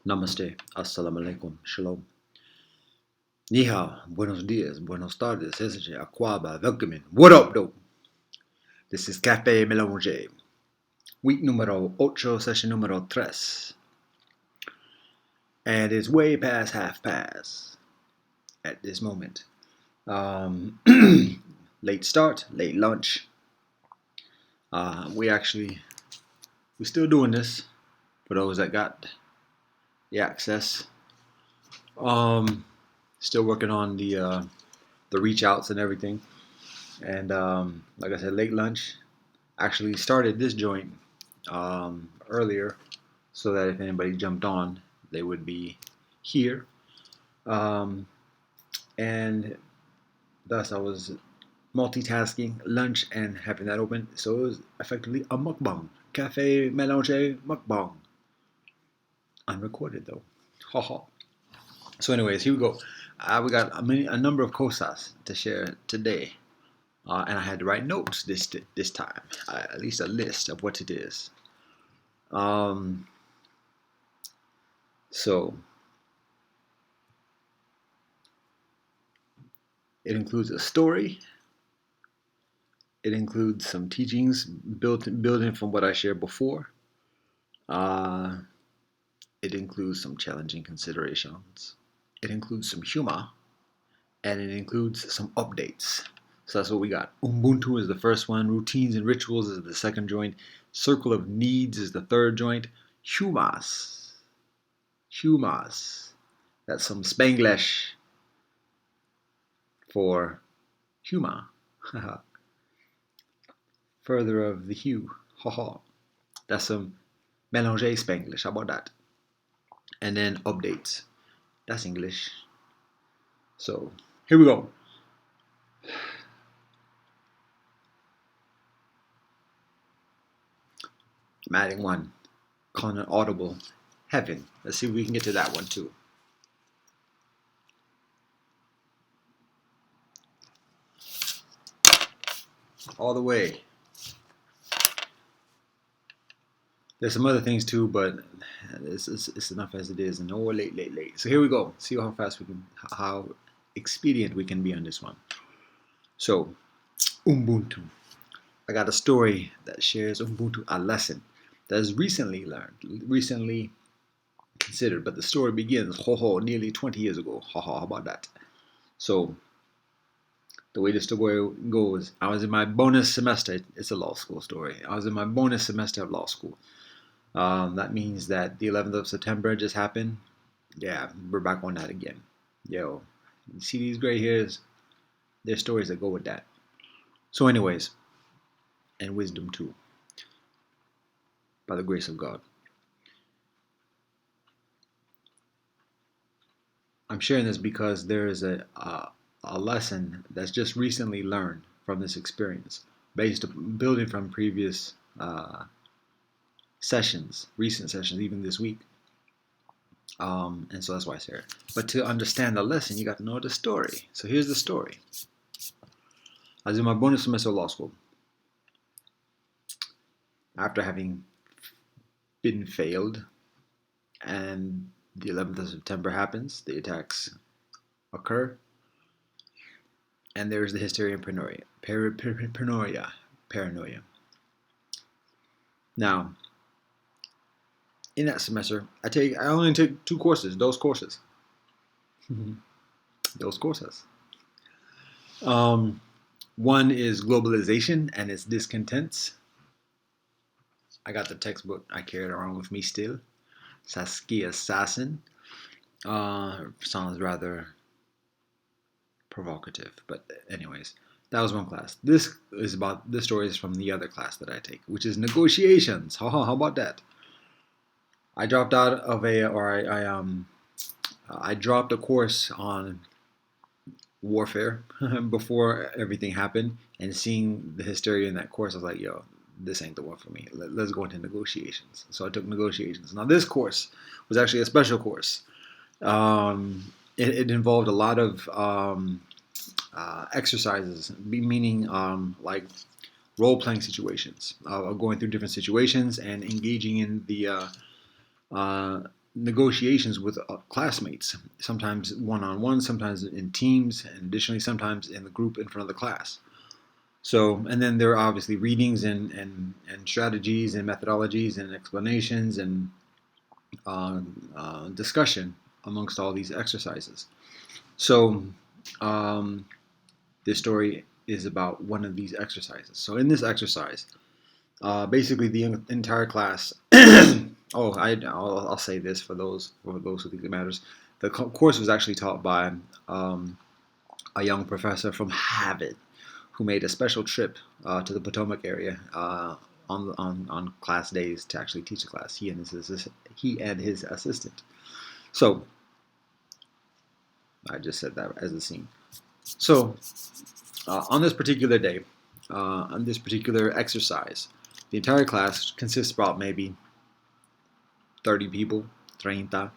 Namaste, Assalamu alaikum, Shalom. Ni hao, buenos dias, buenos tardes, etc. Aquaba, welcome. What up, though? This is Cafe Melange. Week numero 8, session numero 3. And it's way past half past at this moment. Late start, late lunch. We're still doing this for those that got the access. Still working on the reach outs and everything. And like I said, late lunch. Actually started this joint earlier so that if anybody jumped on, they would be here. And thus I was multitasking lunch and having that open. So it was effectively a mukbang. Cafe Melange mukbang. Unrecorded though. Haha. So anyways, here we go. We got a number of cosas to share today. And I had to write notes this time, at least a list of what it is. So it includes a story. It includes some teachings building from what I shared before. It includes some challenging considerations. It includes some humor, and it includes some updates. So that's what we got. Ubuntu is the first one. Routines and rituals is the second joint. Circle of needs is the third joint. Humas. That's some Spanglish for humor. Further of the hue. Haha. That's some Mélanger Spanglish. How about that? And then updates. That's English. So here we go. I'm adding one. Calling it audible. Heaven. Let's see if we can get to that one too. All the way. There's some other things too, but it's enough as it is. And no late. So here we go. See how fast we can, how expedient we can be on this one. So, Ubuntu. I got a story that shares Ubuntu, a lesson that is recently learned, recently considered. But the story begins, nearly 20 years ago. How about that? So, the way the story goes, I was in my bonus semester. It's a law school story. I was in my bonus semester of law school. That means that the 11th of September just happened. Yeah, we're back on that again. Yo, you see these gray hairs? There's stories that go with that. So anyways, and wisdom too, by the grace of God. I'm sharing this because there is a lesson that's just recently learned from this experience, building from previous recent sessions, even this week. And so that's why I share it. But to understand the lesson, you got to know the story. So here's the story. I was in my bonus semester of law school. After having been failed, and the 11th of September happens, the attacks occur, and there's the hysteria and paranoia. Now, in that semester, I only took 2 courses, those courses. One is globalization and its discontents. I got the textbook I carried around with me still. Saskia Sasson. Sounds rather provocative, but anyways, that was one class. This story is from the other class that I take, which is negotiations. How about that? I dropped out of I dropped a course on warfare before everything happened, and seeing the hysteria in that course, I was like, yo, this ain't the one for me. Let's go into negotiations. So I took negotiations. Now this course was actually a special course. It involved a lot of exercises, meaning like role-playing situations, going through different situations and engaging in the negotiations with classmates, sometimes one-on-one, sometimes in teams, and additionally sometimes in the group in front of the class. So, and then there are obviously readings and strategies and methodologies and explanations and discussion amongst all these exercises. So, this story is about one of these exercises. So, in this exercise, basically the entire class. I'll say this for those who think it matters. The course was actually taught by a young professor from Harvard who made a special trip to the Potomac area on class days to actually teach a class. He and his assistant. So I just said that as a scene. So on this particular day, on this particular exercise, the entire class consists of about maybe 30 people, 30,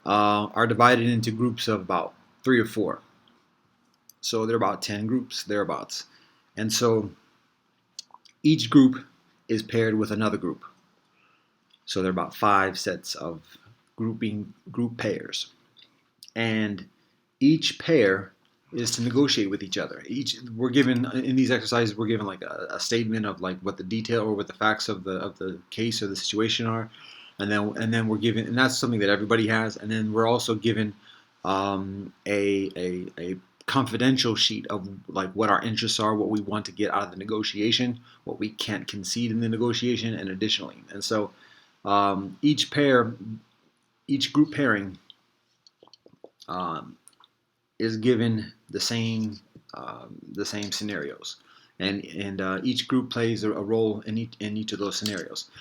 are divided into groups of about 3 or 4. So there are about 10 groups, thereabouts. And so each group is paired with another group. So there are about 5 sets of group pairs. And each pair is to negotiate with each other. We're given in these exercises, we're given like a statement of like what the detail or what the facts of the case or the situation are, and then we're given, and that's something that everybody has. And then we're also given a confidential sheet of like what our interests are, what we want to get out of the negotiation, what we can't concede in the negotiation, and additionally. And so each group pairing is given the same scenarios, and each group plays a role in each of those scenarios.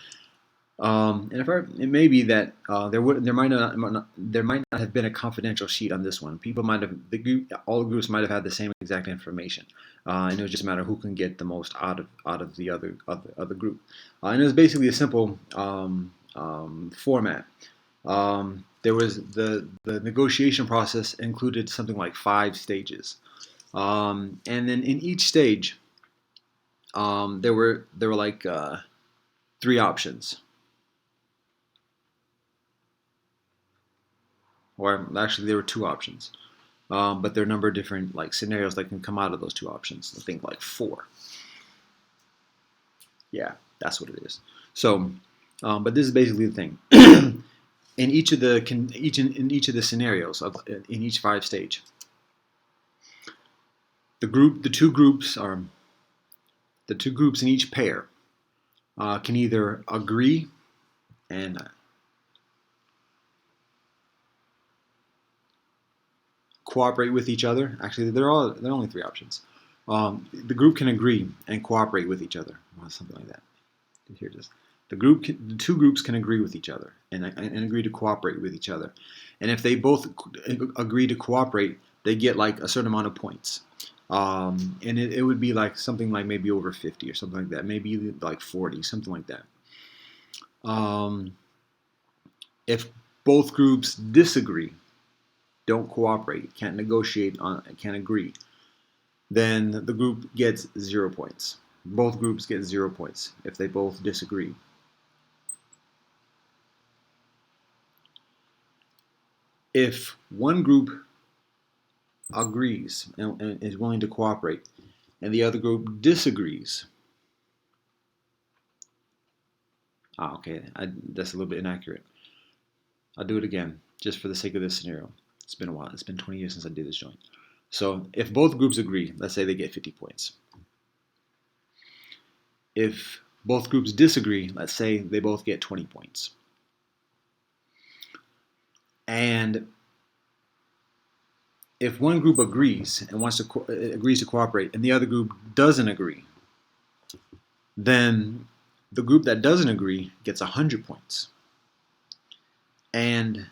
It may be that there might not have been a confidential sheet on this one. People might have all groups might have had the same exact information, and it was just a matter of who can get the most out of the other group. And it was basically a simple format. There was the negotiation process included something like 5 stages, and then in each stage, there were like 3 options. Or actually, there were 2 options, but there are a number of different like scenarios that can come out of those 2 options. I think like 4. Yeah, that's what it is. So, but this is basically the thing. In each of the scenarios in each 5 stage, the two groups in each pair can either agree and cooperate with each other. Actually, there are only 3 options. The group can agree and cooperate with each other, or something like that. Here it is. The 2 groups can agree with each other and agree to cooperate with each other. And if they both agree to cooperate, they get like a certain amount of points. And it would be like something like maybe over 50 or something like that, maybe like 40, something like that. If both groups disagree, don't cooperate, can't negotiate, can't agree, then the group gets 0 points. Both groups get 0 points if they both disagree. If one group agrees and is willing to cooperate, and the other group disagrees, okay, that's a little bit inaccurate. I'll do it again, just for the sake of this scenario. It's been a while. It's been 20 years since I did this joint. So if both groups agree, let's say they get 50 points. If both groups disagree, let's say they both get 20 points. And if one group agrees and agrees to cooperate, and the other group doesn't agree, then the group that doesn't agree gets 100 points. And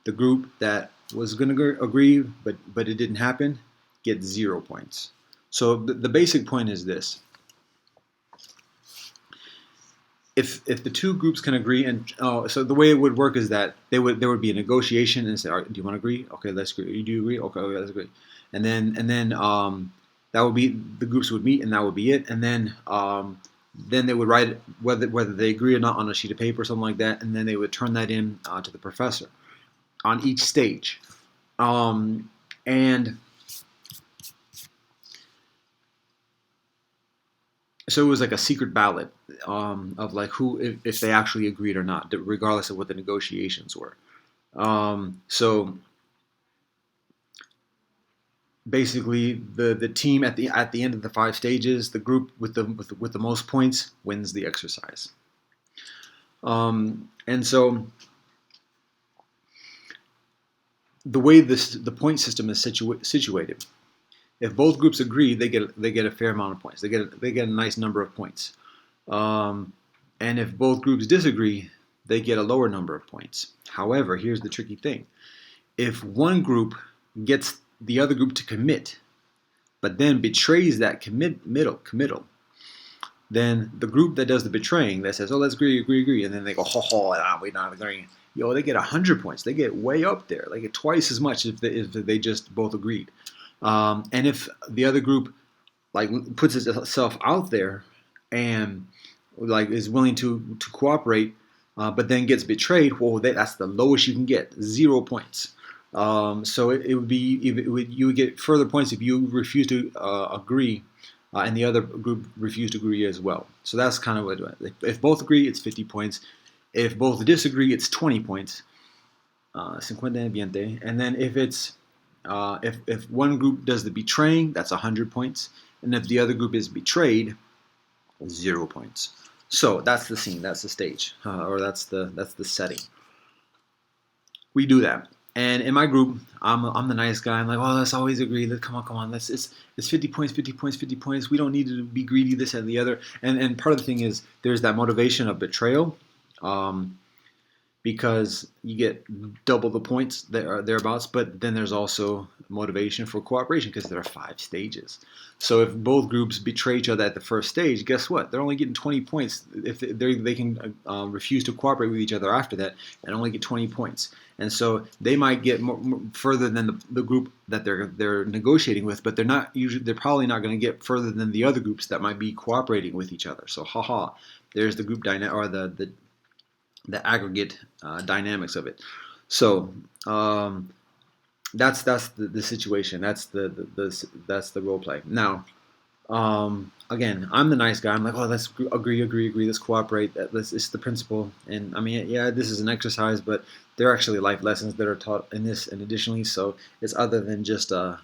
the group that was going to agree, but it didn't happen, gets 0 points. So the basic point is this. If the 2 groups can agree, and so the way it would work is that there would be a negotiation and say, all right, do you want to agree? Okay, let's agree. Do you agree? Okay, let's agree. And then that would be, the groups would meet, and that would be it. And then Then they would write whether they agree or not on a sheet of paper or something like that, and then they would turn that in to the professor on each stage. And so it was like a secret ballot of like who if they actually agreed or not, regardless of what the negotiations were. So basically, the team at the end of the 5 stages, the group with the most points wins the exercise. And so the way the point system is situated, if both groups agree, they get a fair amount of points. They get a nice number of points. And if both groups disagree, they get a lower number of points. However, here's the tricky thing: if one group gets the other group to commit, but then betrays that committal, then the group that does the betraying, that says, "Oh, let's agree," and then they go, we're not agreeing. They get 100 points. They get way up there. They get twice as much if they just both agreed. And if the other group like puts itself out there and like is willing to cooperate, but then gets betrayed, well, that's the lowest you can get, 0 points. So it would be you would get further points if you refuse to agree, and the other group refused to agree as well. So that's kind of what it is. If both agree, it's 50 points. If both disagree, it's 20 points. 50 20. And then if it's if one group does the betraying, that's 100 points, and if the other group is betrayed, 0 points. So that's the scene, that's the stage, or that's the setting. We do that, and in my group, I'm the nice guy. I'm like, oh, let's always agree. Come on. It's 50 points, 50 points, 50 points. We don't need to be greedy, this and the other. And part of the thing is there's that motivation of betrayal. Because you get double the points that are thereabouts, but then there's also motivation for cooperation because there are 5 stages. So if both groups betray each other at the first stage, guess what? They're only getting 20 points. If they can refuse to cooperate with each other after that and only get 20 points. And so they might get more further than the group that they're negotiating with, but they're probably not going to get further than the other groups that might be cooperating with each other. So there's the group dynamic, or the aggregate dynamics of it. So that's the situation. That's the role play. Now, again, I'm the nice guy. I'm like, oh, let's agree. Let's cooperate. It's the principle. And I mean, yeah, this is an exercise, but there are actually life lessons that are taught in this, and additionally, so it's other than just a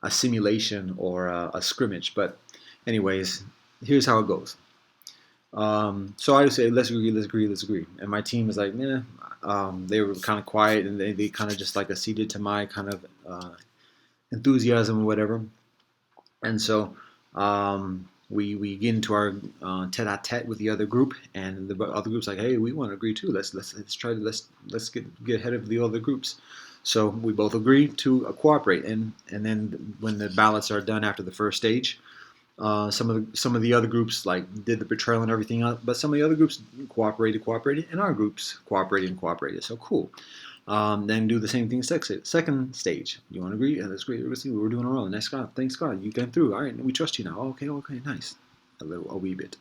simulation or a scrimmage. But anyways, here's how it goes. So I would say, let's agree. And my team is like, nah. They were kind of quiet, and they kind of just like acceded to my kind of enthusiasm or whatever. And so we get into our tete-a-tete with the other group, and the other group's like, hey, we want to agree too. Let's get ahead of the other groups. So we both agree to cooperate, and then when the ballots are done after the first stage, some of the other groups like did the betrayal and everything else, but some of the other groups cooperated, and our groups cooperated. So cool. Then do the same thing second stage. You want to agree? Yeah, that's great. Let's see. We're doing all right. Nice God. Thanks God. You came through. All right. We trust you now. Okay. Nice. A wee bit.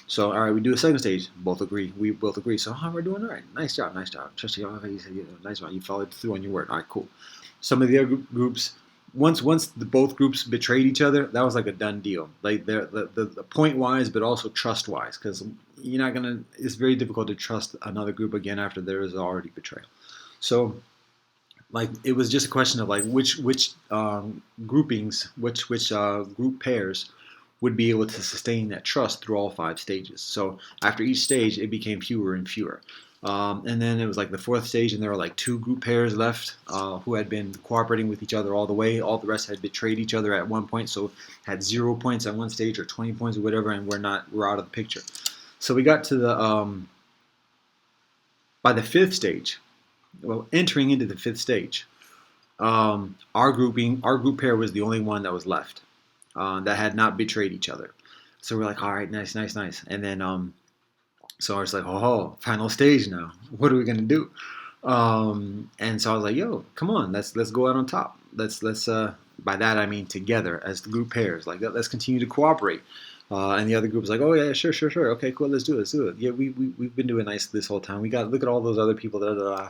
So all right. We do a second stage. Both agree. We both agree. So we're doing all right. Nice job. Trust you. Nice job. You followed through on your word. All right. Cool. Some of the other groups. Once both groups betrayed each other, that was like a done deal. Like the point wise, but also trust wise, because you're not gonna. It's very difficult to trust another group again after there is already betrayal. So, like, it was just a question of like which groupings, which group pairs would be able to sustain that trust through all 5 stages. So after each stage, it became fewer and fewer. And then it was like the 4th stage, and there were like 2 group pairs left who had been cooperating with each other all the way. All the rest had betrayed each other at one point, so had 0 points at one stage or 20 points or whatever, and we're out of the picture. So we got to by the 5th stage. Well, entering into the 5th stage, our group pair was the only one that was left that had not betrayed each other. So we're like, all right, nice. And then so I was like, oh, final stage now. What are we gonna do? And so I was like, yo, come on, let's go out on top. Let's by that I mean together as the group pairs. Like let's continue to cooperate. And the other group is like, oh yeah, sure, sure, sure. Okay, cool. Let's do it. Yeah, we've been doing nice this whole time. We got look at all those other people. Da, da,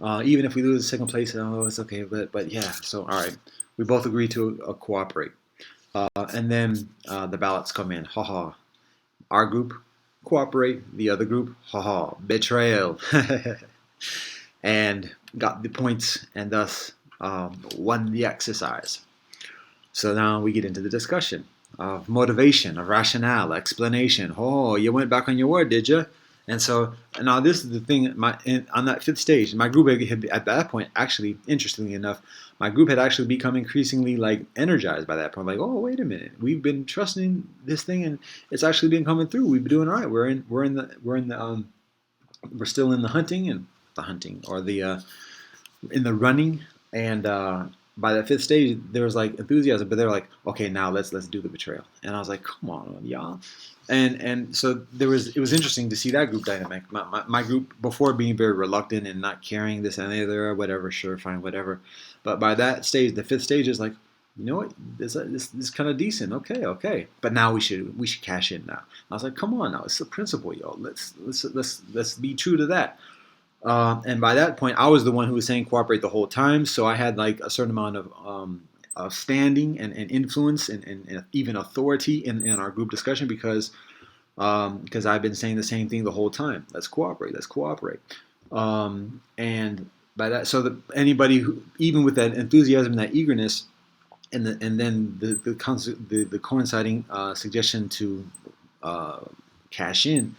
da. Even if we lose second place, oh, it's okay. But yeah. So all right, we both agree to cooperate. And then the ballots come in. Ha ha. Our group cooperate. The other group, ha ha, betrayal. And got the points and thus won the exercise. So now we get into the discussion of motivation, of rationale, explanation. Oh, you went back on your word, did you? And so now this is the thing. On that fifth stage, my group had at that point actually, interestingly enough, my group had actually become increasingly like energized by that point. Like, oh, wait a minute, we've been trusting this thing, and it's actually been coming through. We've been doing all right. We're still in the hunting and the hunting or the in the running, and by the fifth stage there was like enthusiasm, but they're like, okay, now let's do the betrayal. And I was like, come on, y'all. And so it was interesting to see that group dynamic. My group before being very reluctant and not carrying this and either or whatever, sure, fine, whatever. But by that stage, the fifth stage is like, you know what, this is kind of decent. Okay. But now we should cash in now. I was like, come on now, it's the principle, yo. Let's be true to that. And by that point, I was the one who was saying cooperate the whole time. So I had like a certain amount of standing and influence and even authority in our group discussion because I've been saying the same thing the whole time. Let's cooperate. And by that, so that anybody who, even with that enthusiasm and that eagerness, and then the coinciding suggestion to cash in,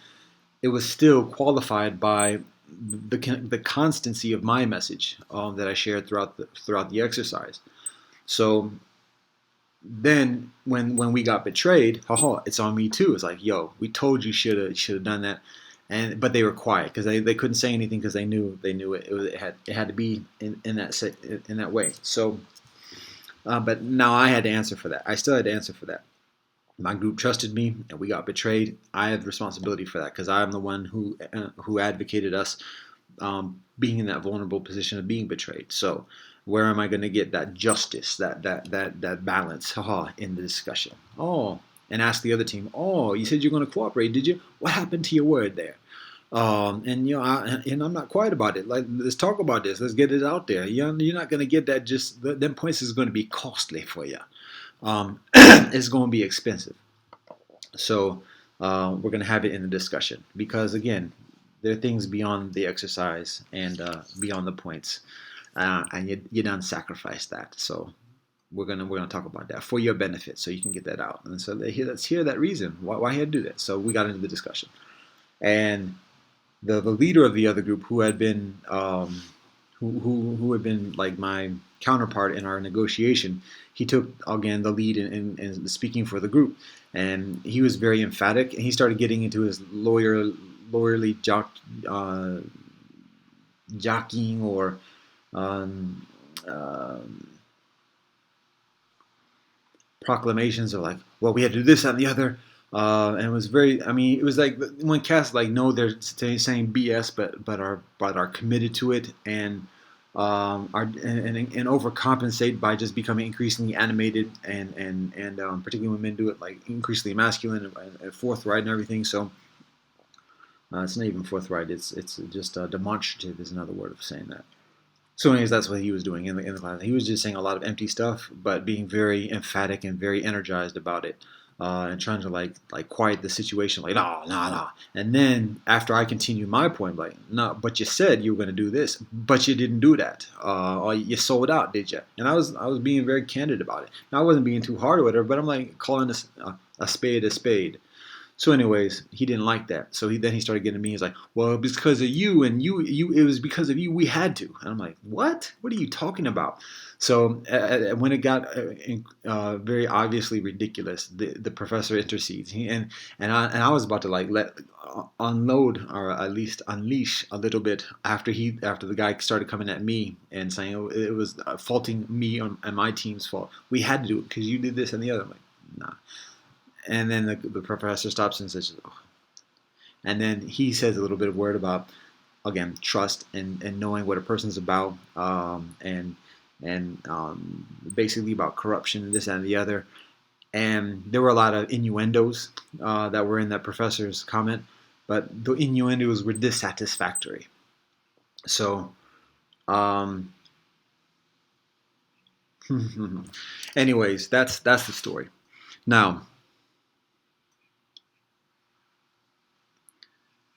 it was still qualified by the constancy of my message that I shared throughout the exercise. So then when we got betrayed, haha, it's on me too. It's like, yo, we told you should have done that, but they were quiet because they couldn't say anything because they knew it had to be in that way. So, but now I had to answer for that. I still had to answer for that. My group trusted me, and we got betrayed. I have responsibility for that because I'm the one who advocated us being in that vulnerable position of being betrayed. So, where am I going to get that justice, that balance, in the discussion? Oh, and ask the other team. Oh, you said you're going to cooperate, did you? What happened to your word there? And I'm not quiet about it. Like, let's talk about this. Let's get it out there. You're not going to get that. Just them points is going to be costly for you. It's going to be expensive. So we're going to have it in the discussion because, again, there are things beyond the exercise and beyond the points, and you done sacrifice that. So we're gonna talk about that for your benefit, so you can get that out. And so let's hear that reason why he had to do that. So we got into the discussion, and the leader of the other group, who had been who had been like my counterpart in our negotiation, he took again the lead in speaking for the group, and he was very emphatic, and he started getting into his lawyerly jockeying or proclamations of like, well, we had to do this and the other. And it was very. I mean, it was like when cats like know they're saying BS, but are committed to it and overcompensate by just becoming increasingly animated and particularly when men do it like increasingly masculine and forthright and everything. So it's not even forthright. It's just demonstrative is another word of saying that. So anyways, that's what he was doing in the class. He was just saying a lot of empty stuff, but being very emphatic and very energized about it. And trying to like quiet the situation, like no. And then after I continue my point, like no, but you said you were going to do this, but you didn't do that. Or you sold out, did you? And I was being very candid about it. Now I wasn't being too hard or whatever, but I'm like calling a spade a spade. So anyways, he didn't like that. So he started getting to me. He's like, well, it was because of you and you. It was because of you. We had to. And I'm like, what? What are you talking about? So when it got very obviously ridiculous, the professor intercedes. I was about to like unload or at least unleash a little bit after the guy started coming at me and saying it was faulting me and my team's fault. We had to do it because you did this and the other. I'm like, nah. And then the professor stops and says, oh. And then he says a little bit of word about, again, trust and knowing what a person's about, and and basically about corruption and this and the other. And there were a lot of innuendos that were in that professor's comment, but the innuendos were dissatisfactory. So, um, anyways, that's the story. Now,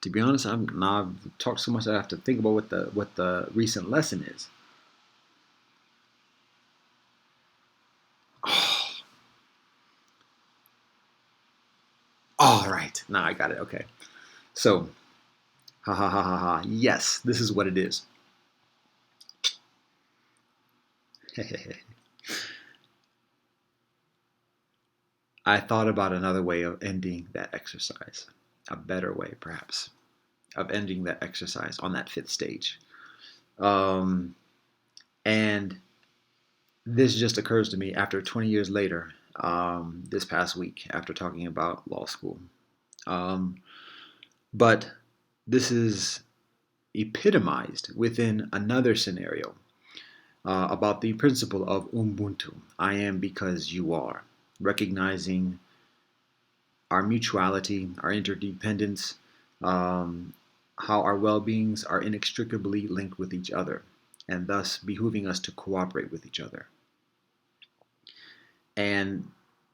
to be honest, I've talked so much that I have to think about what the recent lesson is. Oh, all right, now I got it. Okay, so ha ha ha ha ha. Yes, this is what it is. I thought about another way of ending that exercise, a better way, perhaps, of ending that exercise on that fifth stage. Um, and this just occurs to me after 20 years later, this past week, after talking about law school. Um, but this is epitomized within another scenario about the principle of Ubuntu. I am because you are, recognizing our mutuality, our interdependence, um, how our well beings are inextricably linked with each other, and thus behooving us to cooperate with each other. And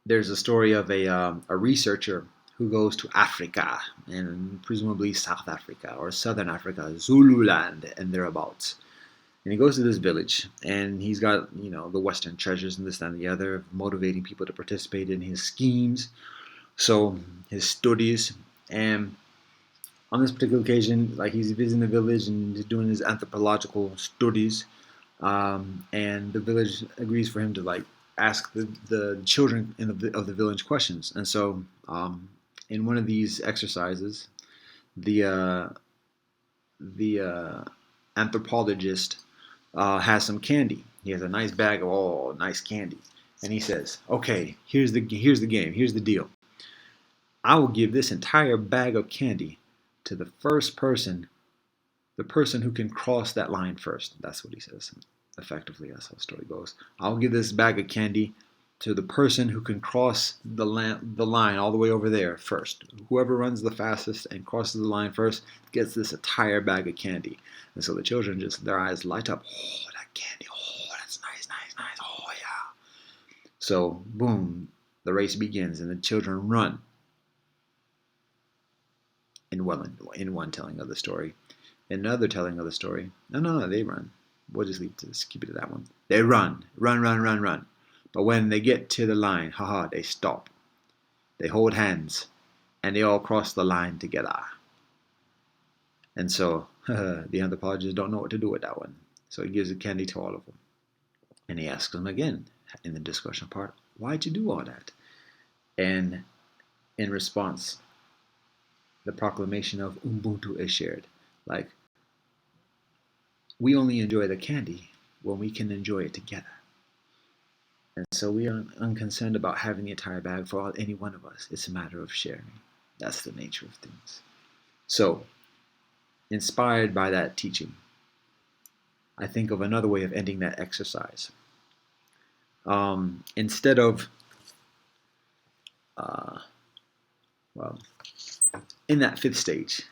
there's a story of a researcher who goes to Africa, and presumably South Africa or Southern Africa, Zululand, and thereabouts. And he goes to this village, and he's got the Western treasures and this and the other, motivating people to participate in his schemes. So his studies, and on this particular occasion, like he's visiting the village and he's doing his anthropological studies, and the village agrees for him to like ask the children of the village questions. And so, in one of these exercises, the the anthropologist has some candy. He has a nice bag of nice candy, and he says, "Okay, here's the game. Here's the deal. I will give this entire bag of candy to the person who can cross that line first." That's what he says. Effectively, that's how the story goes. I'll give this bag of candy to the person who can cross the line all the way over there first. Whoever runs the fastest and crosses the line first gets this entire bag of candy. And so the children just, their eyes light up. Oh, that candy. Oh, that's nice, nice, nice. Oh, yeah. So, boom, the race begins and the children run in one telling of the story. In another telling of the story, no, they run. We'll just keep it to that one. They run, run, run, run, run. But when they get to the line, haha, they stop. They hold hands, and they all cross the line together. And so the anthropologists don't know what to do with that one. So he gives the candy to all of them. And he asks them again in the discussion part, why'd you do all that? And in response, the proclamation of Ubuntu is shared. Like, we only enjoy the candy when we can enjoy it together. And so we are unconcerned about having the entire bag for any one of us. It's a matter of sharing. That's the nature of things. So, inspired by that teaching, I think of another way of ending that exercise. Instead of, well, in that fifth stage,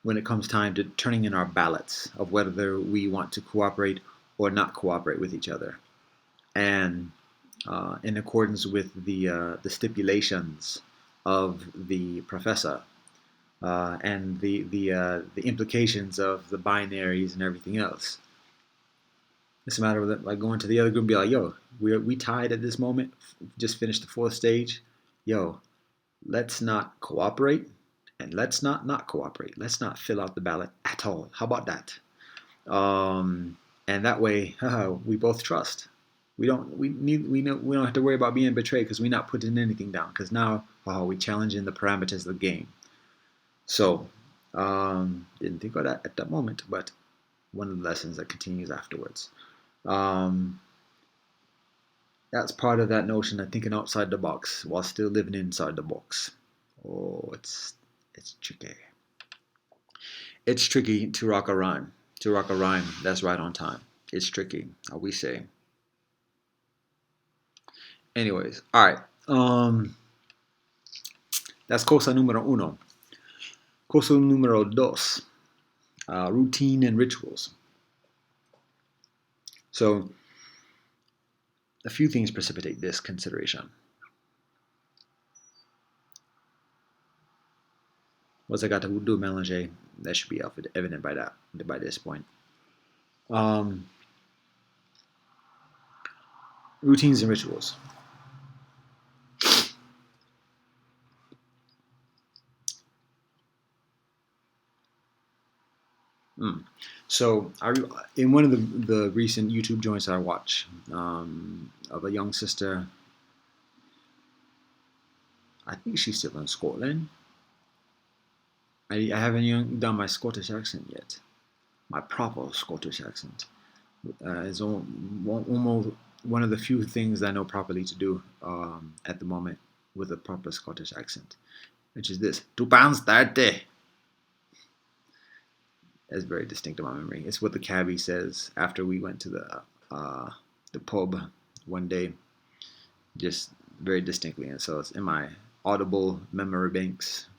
when it comes time to turning in our ballots of whether we want to cooperate or not cooperate with each other, and in accordance with the stipulations of the professor and the implications of the binaries and everything else. It's a matter of like going to the other group and be like, "Yo, we tied at this moment. Just finished the fourth stage. Yo, let's not cooperate, and let's not cooperate. Let's not fill out the ballot at all. How about that?" And that way, we both trust. We don't have to worry about being betrayed because we're not putting anything down. Because now, we challenging the parameters of the game. So, didn't think of that at that moment, but one of the lessons that continues afterwards. That's part of that notion of thinking outside the box while still living inside the box. Oh, it's tricky. It's tricky to rock a rhyme. To rock a rhyme that's right on time. It's tricky, how we say. Anyways, all right. That's cosa número uno. Cosa número dos. Routine and rituals. So, a few things precipitate this consideration. What's I got to do with melange? That should be evident by this point. Um, Routines and rituals. So, in one of the recent YouTube joints I watch of a young sister, I think she's still in Scotland. I haven't even done my Scottish accent yet, my proper Scottish accent. It's almost one of the few things I know properly to do at the moment with a proper Scottish accent, which is this: £2.30. That's very distinct in my memory. It's what the cabbie says after we went to the pub one day, just very distinctly, and so it's in my audible memory banks.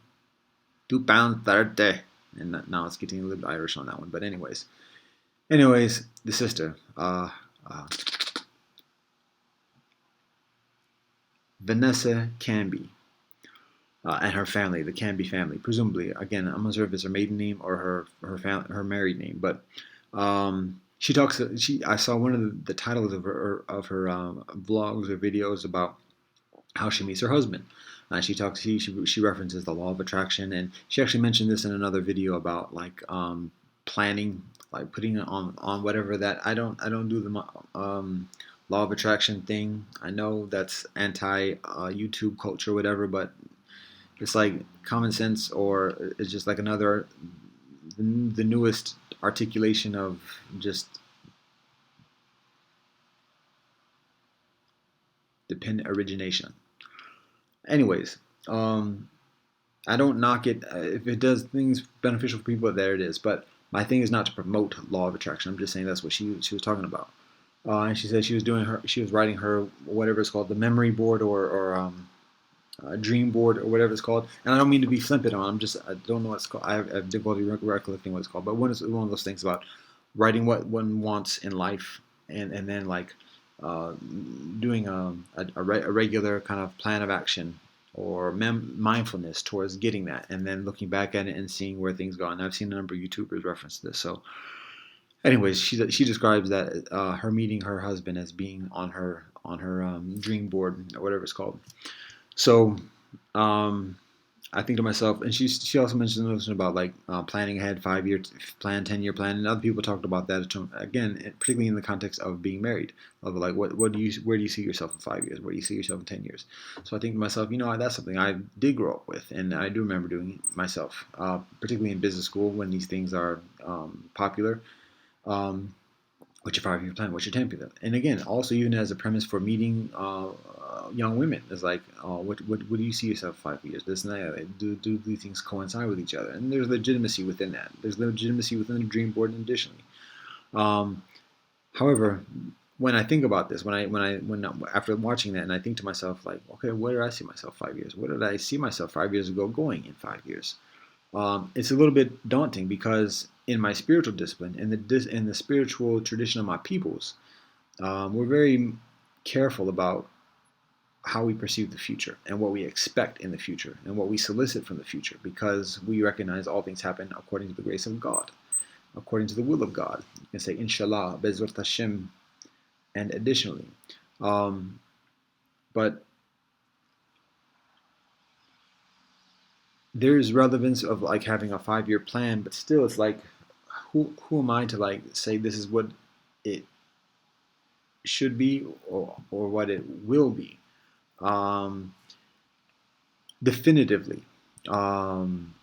£2.30, and now it's getting a little bit Irish on that one. But anyways, the sister, Vanessa Canby, and her family, the Canby family. Presumably, again, I'm not sure if it's her maiden name or her married name, but she talks. I saw one of the titles of her vlogs or videos about how she meets her husband. She talks. She references the law of attraction, and she actually mentioned this in another video about like planning, like putting it on whatever that I don't do the law of attraction thing. I know that's anti YouTube culture, or whatever, but it's like common sense, or it's just like another the newest articulation of just dependent origination. Anyways, I don't knock it if it does things beneficial for people. There it is. But my thing is not to promote law of attraction. I'm just saying that's what she was talking about. And she said she was writing her whatever it's called, the memory board or dream board or whatever it's called. And I don't mean to be flippant on. I don't know what it's called. I have difficulty recollecting what it's called. But one of those things about writing what one wants in life, and then like uh, doing a regular kind of plan of action or mindfulness towards getting that, and then looking back at it and seeing where things go. And I've seen a number of YouTubers reference this. So, anyways, she describes that her meeting her husband as being on her dream board or whatever it's called. So, um, I think to myself, and she also mentioned something about like planning ahead, 5 year plan, 10-year plan, and other people talked about that again, particularly in the context of being married, of like where do you see yourself in 5 years? Where do you see yourself in 10 years? So I think to myself, that's something I did grow up with, and I do remember doing it myself, particularly in business school when these things are popular. Um, what's your 5 year plan? What's your 10-year plan? And again, also even as a premise for meeting young women, is like, what do you see yourself 5 years? This and that. Do these things coincide with each other? And there's legitimacy within that. There's legitimacy within the dream board, additionally. Um, However, when I think about this, when after watching that, and I think to myself, like, okay, where did I see myself 5 years? Where did I see myself 5 years ago going in 5 years? It's a little bit daunting because in my spiritual discipline, in the spiritual tradition of my peoples, we're very careful about how we perceive the future and what we expect in the future and what we solicit from the future, because we recognize all things happen according to the grace of God, according to the will of God. You can say Inshallah, Bezrat Hashem, and additionally. Um, but there's relevance of like having a 5 year plan, but still it's like, who am I to like say this is what it should be, or what it will be um, definitively. Um,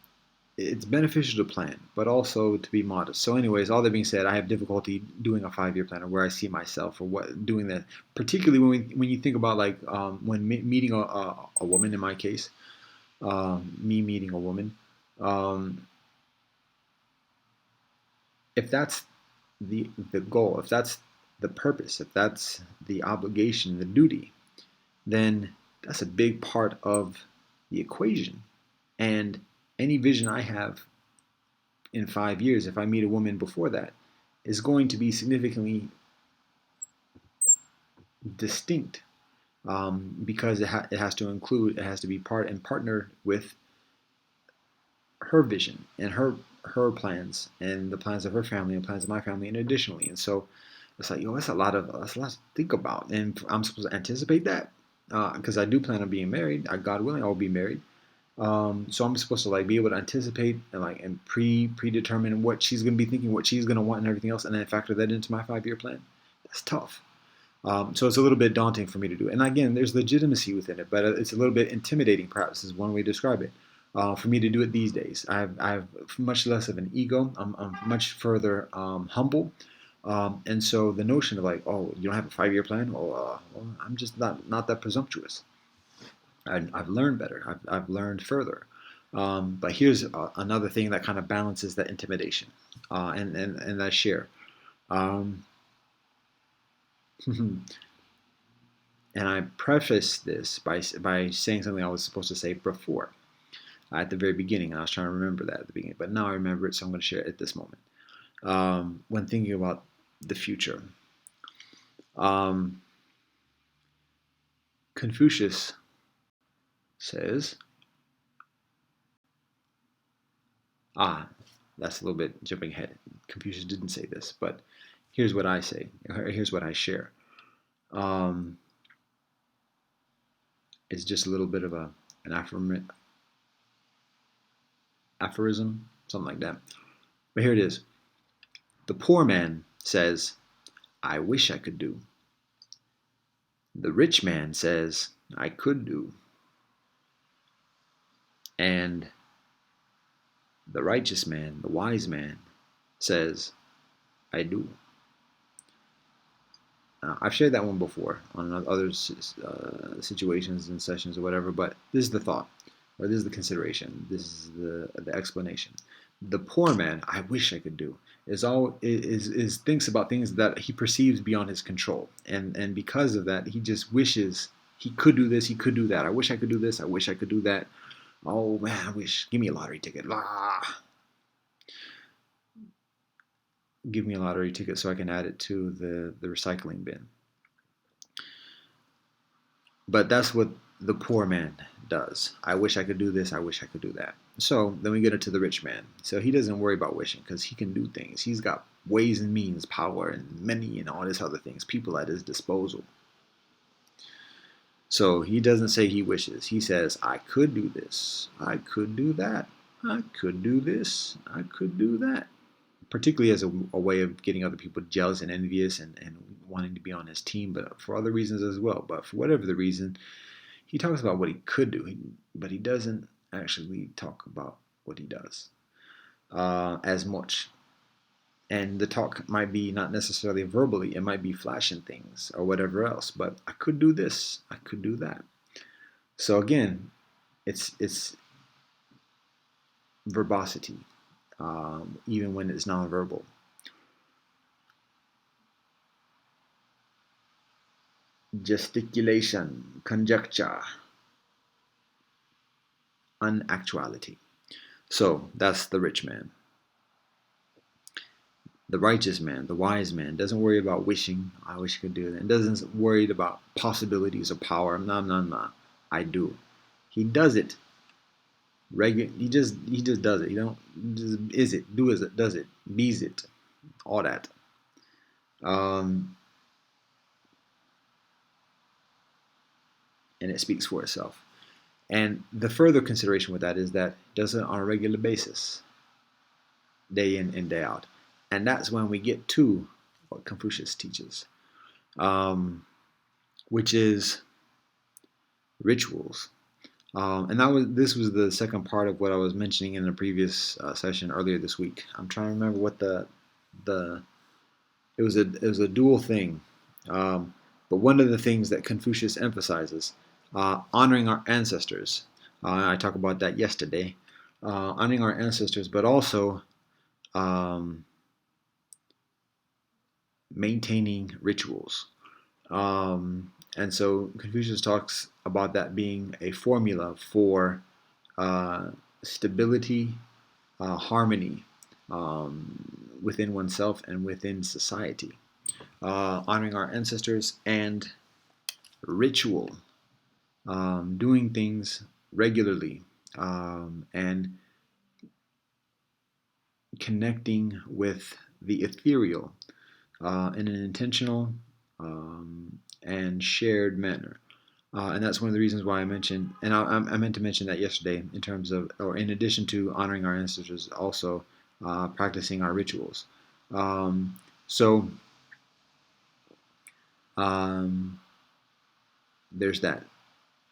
it's beneficial to plan, but also to be modest. So, anyways, all that being said, I have difficulty doing a 5 year plan or where I see myself or what doing that. Particularly when you think about like when meeting a woman. In my case, me meeting a woman. Um, if that's the goal, if that's the purpose, if that's the obligation, the duty, then that's a big part of the equation. And any vision I have in 5 years, if I meet a woman before that, is going to be significantly distinct, because it has to include, it has to be part and partner with her vision and her plans and the plans of her family and plans of my family, and additionally. And so it's like, yo, that's a lot to think about, and I'm supposed to anticipate that, because I do plan on being married. God willing, I will be married. So I'm supposed to like be able to anticipate and like and predetermine what she's going to be thinking, what she's going to want, and everything else, and then factor that into my 5 year plan. That's tough. So it's a little bit daunting for me to do. And again, there's legitimacy within it, but it's a little bit intimidating, perhaps, is one way to describe it. For me to do it these days, I have much less of an ego. I'm much further humble. And so the notion of like, oh, you don't have a 5 year plan? Well, I'm just not that presumptuous. I've learned better. I've learned further. But here's another thing that kind of balances that intimidation, and that share. Um, And I preface this by saying something I was supposed to say before, at the very beginning. And I was trying to remember that at the beginning, but now I remember it, so I'm going to share it at this moment. When thinking about the future, um, Confucius says, that's a little bit jumping ahead. Confucius didn't say this, but here's what I say. Here's what I share. It's just a little bit of an aphorism, something like that. But here it is. The poor man says, I wish I could do. The rich man says, I could do. And the righteous man, the wise man, says, I do. I've shared that one before on other situations and sessions or whatever, but this is the thought, or this is the consideration, this is the explanation. The poor man, I wish I could do, is thinks about things that he perceives beyond his control, and because of that, he just wishes he could do this, he could do that. I wish I could do this. I wish I could do that. Oh man, I wish. Give me a lottery ticket. Give me a lottery ticket so I can add it to the recycling bin. But that's what the poor man does. I wish I could do this. I wish I could do that. So then we get into the rich man. So he doesn't worry about wishing because he can do things. He's got ways and means, power, and money, and all these other things, people at his disposal. So he doesn't say he wishes. He says, I could do this. I could do that. I could do this. I could do that. Particularly as a way of getting other people jealous and envious and wanting to be on his team, but for other reasons as well. But for whatever the reason, he talks about what he could do, but he doesn't actually talk about what he does as much. And the talk might be not necessarily verbally, it might be flashing things or whatever else, but I could do this, I could do that. So again, it's verbosity, even when it's nonverbal. Gesticulation, conjecture, unactuality. So that's the rich man. The righteous man, the wise man, doesn't worry about wishing, I wish I could do that. And doesn't worry about possibilities of power. No. I do. He does it. He just does it. He don't just is it, do is it, does it, bees it, all that. And it speaks for itself. And the further consideration with that is that it does it on a regular basis, day in and day out. And that's when we get to what Confucius teaches, which is rituals. And this was the second part of what I was mentioning in the previous session earlier this week. I'm trying to remember what the it was a dual thing, but one of the things that Confucius emphasizes, honoring our ancestors. I talked about that yesterday, honoring our ancestors, but also maintaining rituals. And so Confucius talks about that being a formula for stability, harmony within oneself and within society. Honoring our ancestors and ritual, doing things regularly, and connecting with the ethereal in an intentional and shared manner. And that's one of the reasons why I mentioned, and I meant to mention that yesterday in terms of, or in addition to honoring our ancestors, also practicing our rituals. Um, so um, there's that.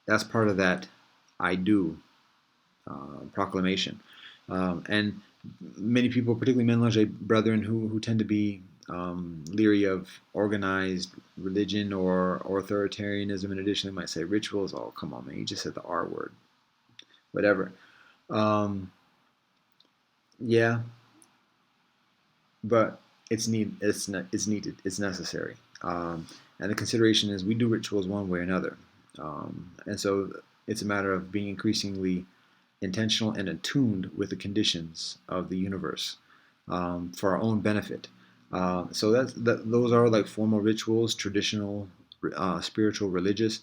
That's part of that I do proclamation. And many people, particularly Menlange brethren, who tend to be leery of organized religion or authoritarianism, in addition, they might say rituals. Oh, come on, man, you just said the R word. Whatever. Um, yeah, but it's need it's needed. It's necessary. And the consideration is we do rituals one way or another, and so it's a matter of being increasingly intentional and attuned with the conditions of the universe for our own benefit. So those are like formal rituals, traditional, spiritual, religious,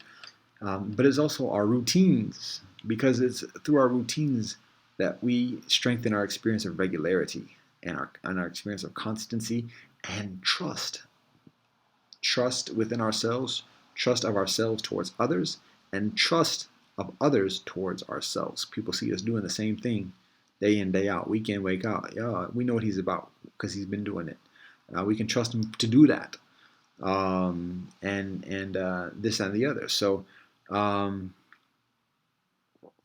but it's also our routines, because it's through our routines that we strengthen our experience of regularity and our experience of constancy and trust within ourselves, trust of ourselves towards others, and trust of others towards ourselves. People see us doing the same thing day in, day out, week in, week out. Yeah, we know what he's about because he's been doing it. We can trust him to do that, and this and the other. So um,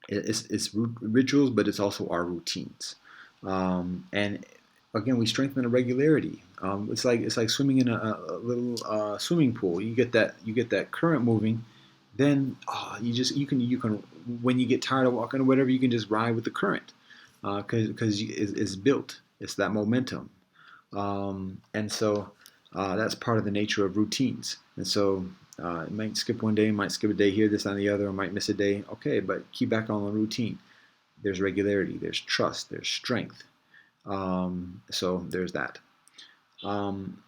it's rituals, but it's also our routines. And again, we strengthen the regularity. It's like swimming in a little swimming pool. You get that current moving, then you can when you get tired of walking or whatever, you can just ride with the current because it's built. It's that momentum, and so that's part of the nature of routines. And so it might skip one day, might skip a day here, this and the other, or might miss a day. Okay, but keep back on the routine. There's regularity, there's trust, there's strength. So there's that. Um,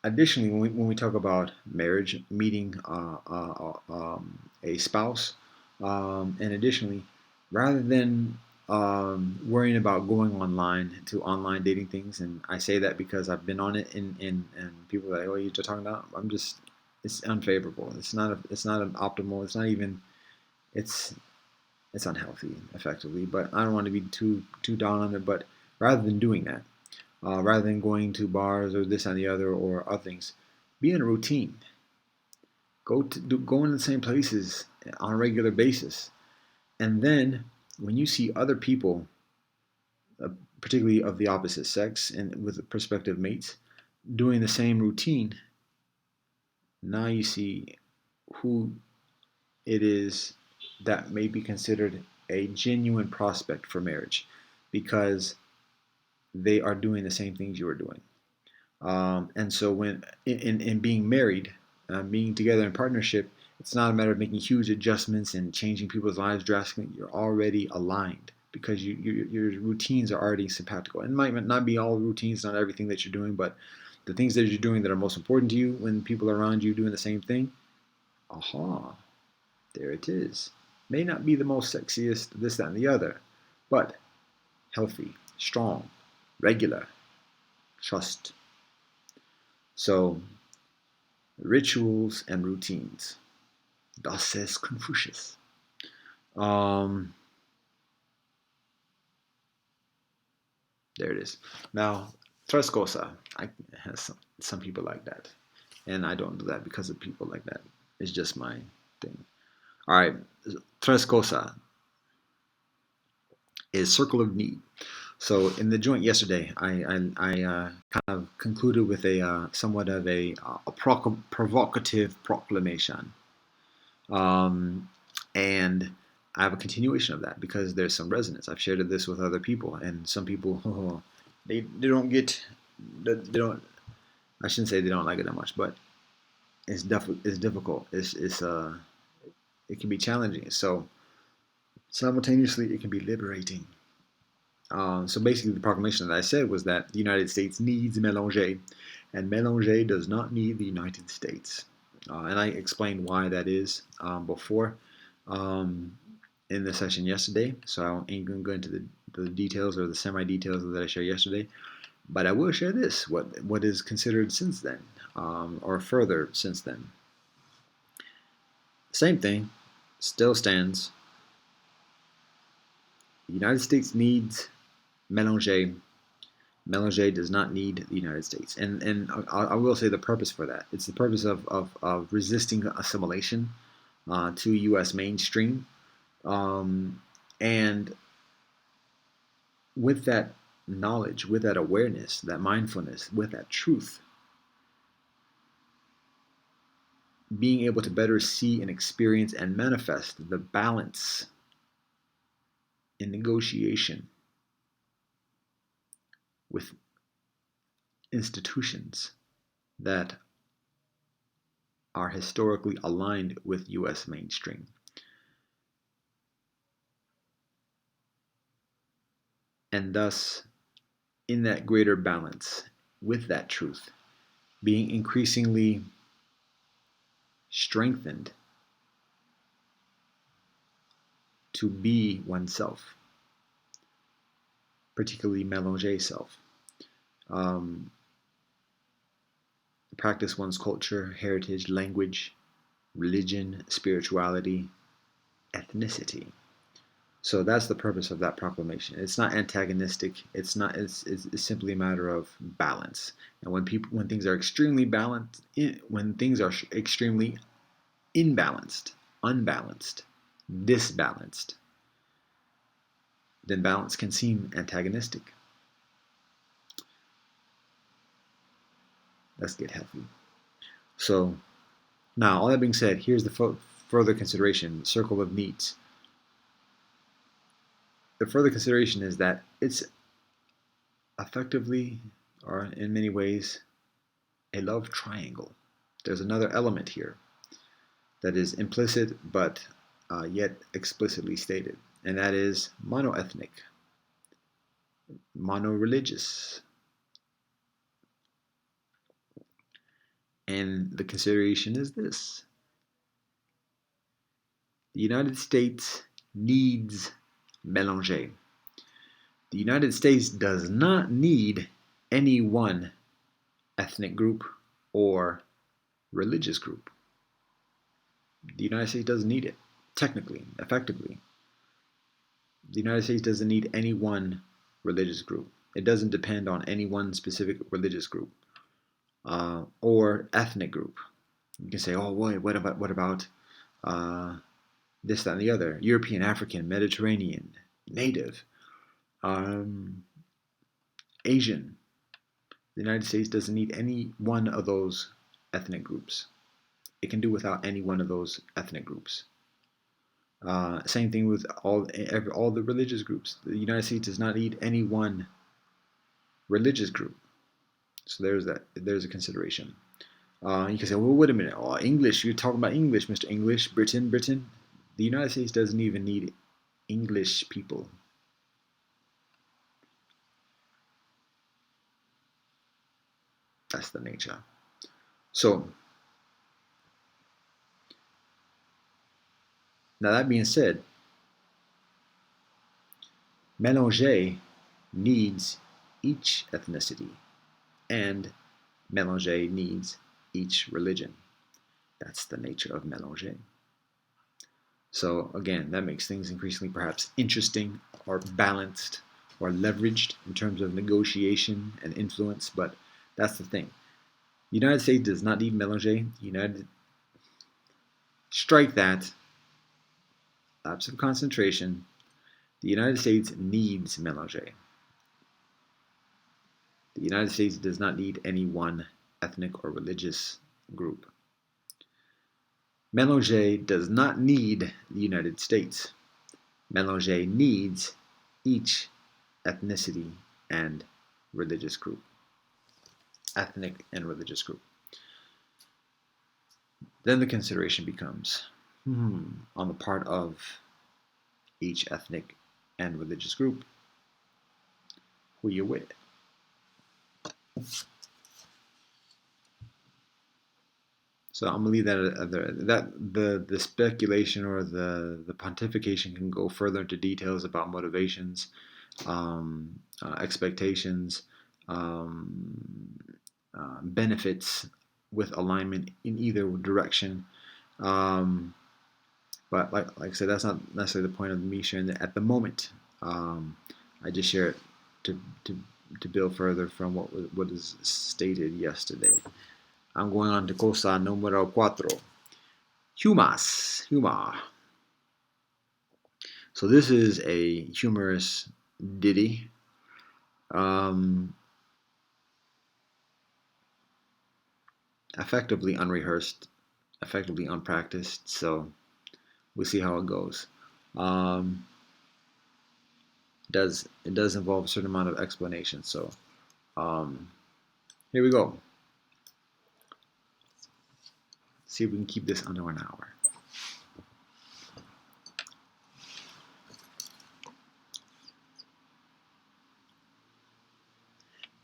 Additionally, when we talk about marriage, meeting a spouse, and additionally, rather than worrying about going online to online dating things, and I say that because I've been on it, and people are like, "Oh, you're talking about?" I'm just, it's unfavorable. It's not an optimal. It's not even. It's it's unhealthy, effectively. But I don't want to be too down on it. But rather than doing that, rather than going to bars or this and the other or other things, be in a routine. Go in the same places on a regular basis, and then when you see other people, uh, particularly of the opposite sex and with prospective mates, doing the same routine, now you see who it is that may be considered a genuine prospect for marriage, because they are doing the same things you are doing. And so when in being married, being together in partnership, it's not a matter of making huge adjustments and changing people's lives drastically. You're already aligned because your routines are already simpatico. And it might not be all routines, not everything that you're doing, but the things that you're doing that are most important to you when people are around you doing the same thing. Aha, there it is. May not be the most sexiest, this, that, and the other, but healthy, strong, regular, trust. So rituals and routines. Thus says Confucius. Um, there it is. Now, tres cosa. I has some people like that, and I don't do that because of people like that. It's just my thing. All right, tres cosa is circle of need. So in the joint yesterday, I kind of concluded with a somewhat of a provocative proclamation. And I have a continuation of that because there's some resonance. I've shared this with other people, and some people they don't get they don't. I shouldn't say they don't like it that much, but it's difficult. It can be challenging. So simultaneously, it can be liberating. So basically, the proclamation that I said was that the United States needs Mélanger, and Mélanger does not need the United States. And I explained why that is before um, in the session yesterday. So I ain't going to go into the details or the semi-details that I shared yesterday. But I will share this, what is considered since then, or further since then. Same thing, still stands. The United States needs Mélanger. Mélanger does not need the United States. And I will say the purpose for that. It's the purpose of resisting assimilation to U.S. mainstream. And with that knowledge, with that awareness, that mindfulness, with that truth, being able to better see and experience and manifest the balance in negotiation with institutions that are historically aligned with U.S. mainstream. And thus, in that greater balance with that truth, being increasingly strengthened to be oneself, particularly Mélanger self. Practice one's culture, heritage, language, religion, spirituality, ethnicity. So that's the purpose of that proclamation. It's not antagonistic. It's not. It's simply a matter of balance. And when things are extremely balanced, when things are extremely imbalanced, unbalanced, disbalanced, then balance can seem antagonistic. Let's get healthy. So now, all that being said, here's the further consideration: circle of needs. The further consideration is that it's effectively, or in many ways, a love triangle. There's another element here that is implicit but yet explicitly stated, and that is monoethnic, monoreligious. And the consideration is this: the United States needs Mélanger. The United States does not need any one ethnic group or religious group. The United States doesn't need it, technically, effectively. The United States doesn't need any one religious group. It doesn't depend on any one specific religious group or ethnic group. You can say, oh, boy, what about this, that, and the other? European, African, Mediterranean, Native, Asian. The United States doesn't need any one of those ethnic groups. It can do without any one of those ethnic groups. Same thing with all the religious groups. The United States does not need any one religious group. So there's a consideration. You can say, well, wait a minute. Oh, English, you're talking about English, Mr. English, Britain. The United States doesn't even need English people. That's the nature. So, now that being said, Mélanger needs each ethnicity, and Mélanger needs each religion. That's the nature of Mélanger. So again, that makes things increasingly perhaps interesting or balanced or leveraged in terms of negotiation and influence, but that's the thing. The United States does not need Mélanger. Strike that. Lapse of concentration. The United States needs Mélanger. The United States does not need any one ethnic or religious group. Mélanger does not need the United States. Mélanger needs each ethnicity and religious group. Ethnic and religious group. Then the consideration becomes, on the part of each ethnic and religious group, who you with. So I'm gonna leave that there. That the speculation or the pontification can go further into details about motivations, expectations, um, benefits with alignment in either direction. Um, but like I said, that's not necessarily the point of me sharing that at the moment. Um, I just share it to, to to build further from what is stated yesterday. I'm going on to cosa numero cuatro. Humor. So this is a humorous ditty. Um, Effectively unrehearsed, effectively unpracticed. So we'll see how it goes. Um, it does involve a certain amount of explanation. So um, here we go. See if we can keep this under an hour.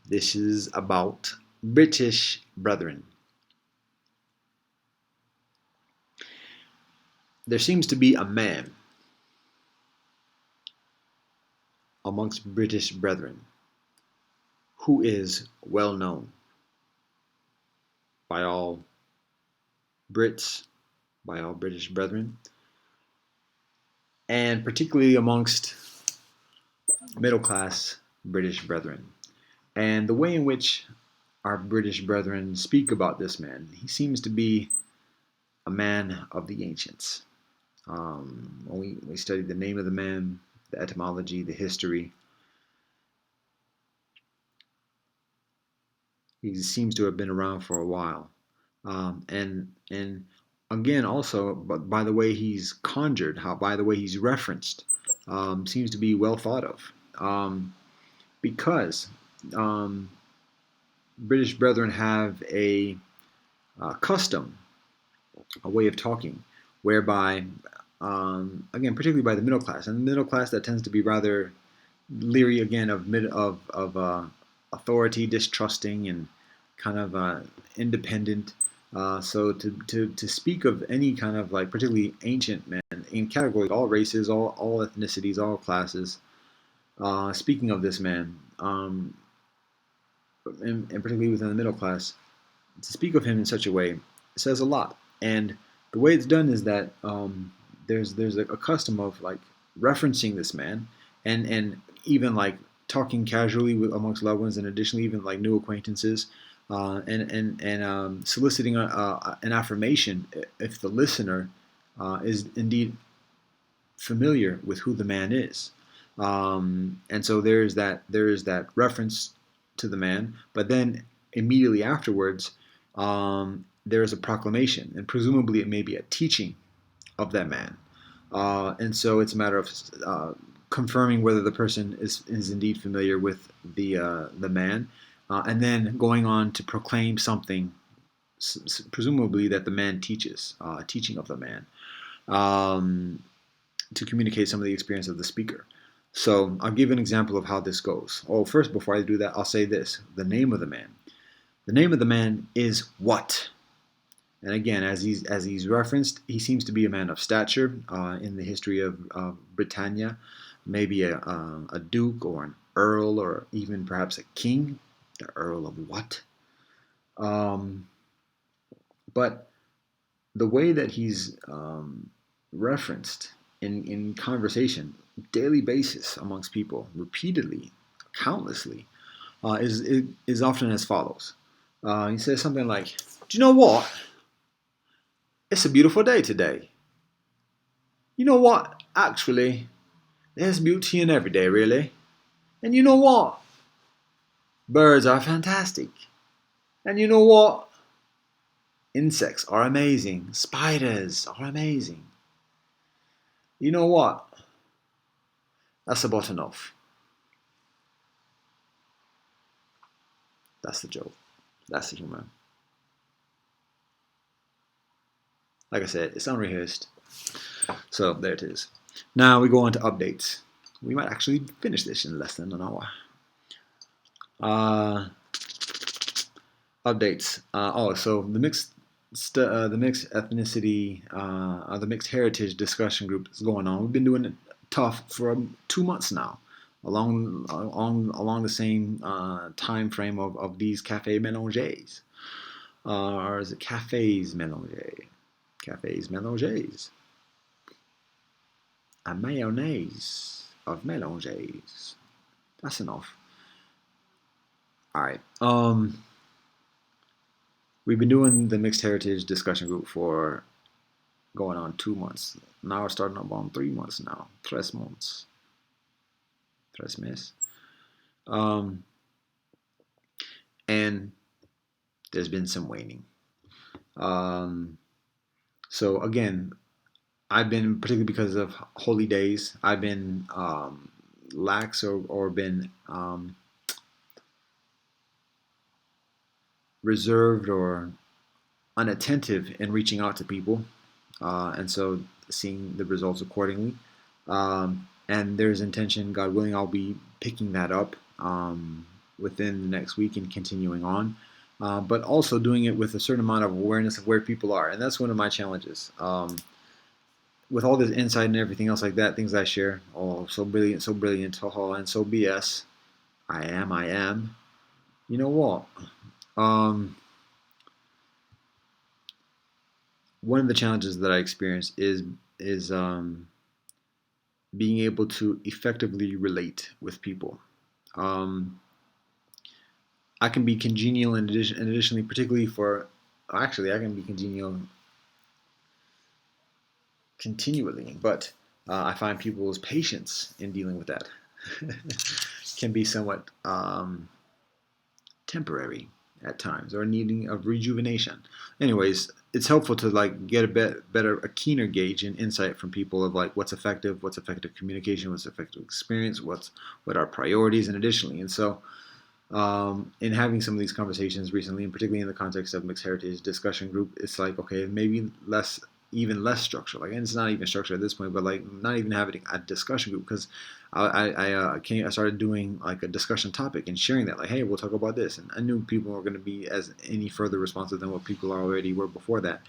This is about British brethren. There seems to be a man amongst British brethren who is well known by all Brits, by all British brethren, and particularly amongst middle class British brethren. And the way in which our British brethren speak about this man, he seems to be a man of the ancients. When we study the name of the man, the etymology, the history, he seems to have been around for a while. And again, also, but by the way he's conjured, how by the way he's referenced, seems to be well thought of. Because um, British brethren have a custom, a way of talking, whereby, again, particularly by the middle class, and the middle class that tends to be rather leery again of authority, distrusting, and kind of independent. So to speak of any kind of like particularly ancient men in categories, all races, all ethnicities, all classes. Speaking of this man, and particularly within the middle class, to speak of him in such a way says a lot. And the way it's done is that there's a custom of like referencing this man, and even like talking casually amongst loved ones, and additionally even like new acquaintances, and soliciting an affirmation if the listener is indeed familiar with who the man is. And so there is that reference to the man, but then immediately afterwards, there is a proclamation, and presumably it may be a teaching of that man. And so it's a matter of confirming whether the person is indeed familiar with the man, and then going on to proclaim something, presumably that the man teaches, a teaching of the man. Um, to communicate some of the experience of the speaker. So I'll give an example of how this goes. Oh, first, before I do that, I'll say this: the name of the man. The name of the man is what? And again, as he's referenced, he seems to be a man of stature in the history of Britannia, maybe a duke or an earl or even perhaps a king. The Earl of what? Um, but the way that he's referenced in conversation, daily basis amongst people, repeatedly, countlessly, is often as follows. He says something like, "Do you know what? It's a beautiful day today. You know what? Actually, there's beauty in every day, really. And you know what? Birds are fantastic. And you know what? Insects are amazing. Spiders are amazing. You know what? That's about enough." That's the joke. That's the humor. like I said, it's unrehearsed. So there it is. Now we go on to updates. We might actually finish this in less than an hour. Updates. So the mixed ethnicity, the mixed heritage discussion group is going on. We've been doing it tough for 2 months now, along the same time frame of these cafe mélanges, or is it cafes mélanges? Cafes mélanges. A mayonnaise of mélanges. That's enough. All right. We've been doing the mixed heritage discussion group for going on 2 months. Now we're starting up on 3 months now. 3 months. 3 meses. And there's been some waning. So again, I've been, particularly because of holy days, I've been lax or been reserved or unattentive in reaching out to people, and so seeing the results accordingly. And there's intention, God willing, I'll be picking that up within the next week and continuing on. But also doing it with a certain amount of awareness of where people are, and that's one of my challenges. With all this insight and everything else like that, things I share, oh, so brilliant, and so BS. I am. You know what? One of the challenges that I experience is being able to effectively relate with people. I can be congenial and additionally, particularly for, actually, I can be congenial continually, but I find people's patience in dealing with that can be somewhat temporary at times, or needing of rejuvenation. Anyways, it's helpful to like get a keener gauge and insight from people of like what's effective communication, what's effective experience, what are priorities, and additionally, and so in having some of these conversations recently, and particularly in the context of mixed heritage discussion group, it's like, okay, maybe even less structure. Like, and it's not even structured at this point, but like not even having a discussion group, because I started doing like a discussion topic and sharing that, like, hey, we'll talk about this, and I knew people were going to be as any further responsive than what people already were before that.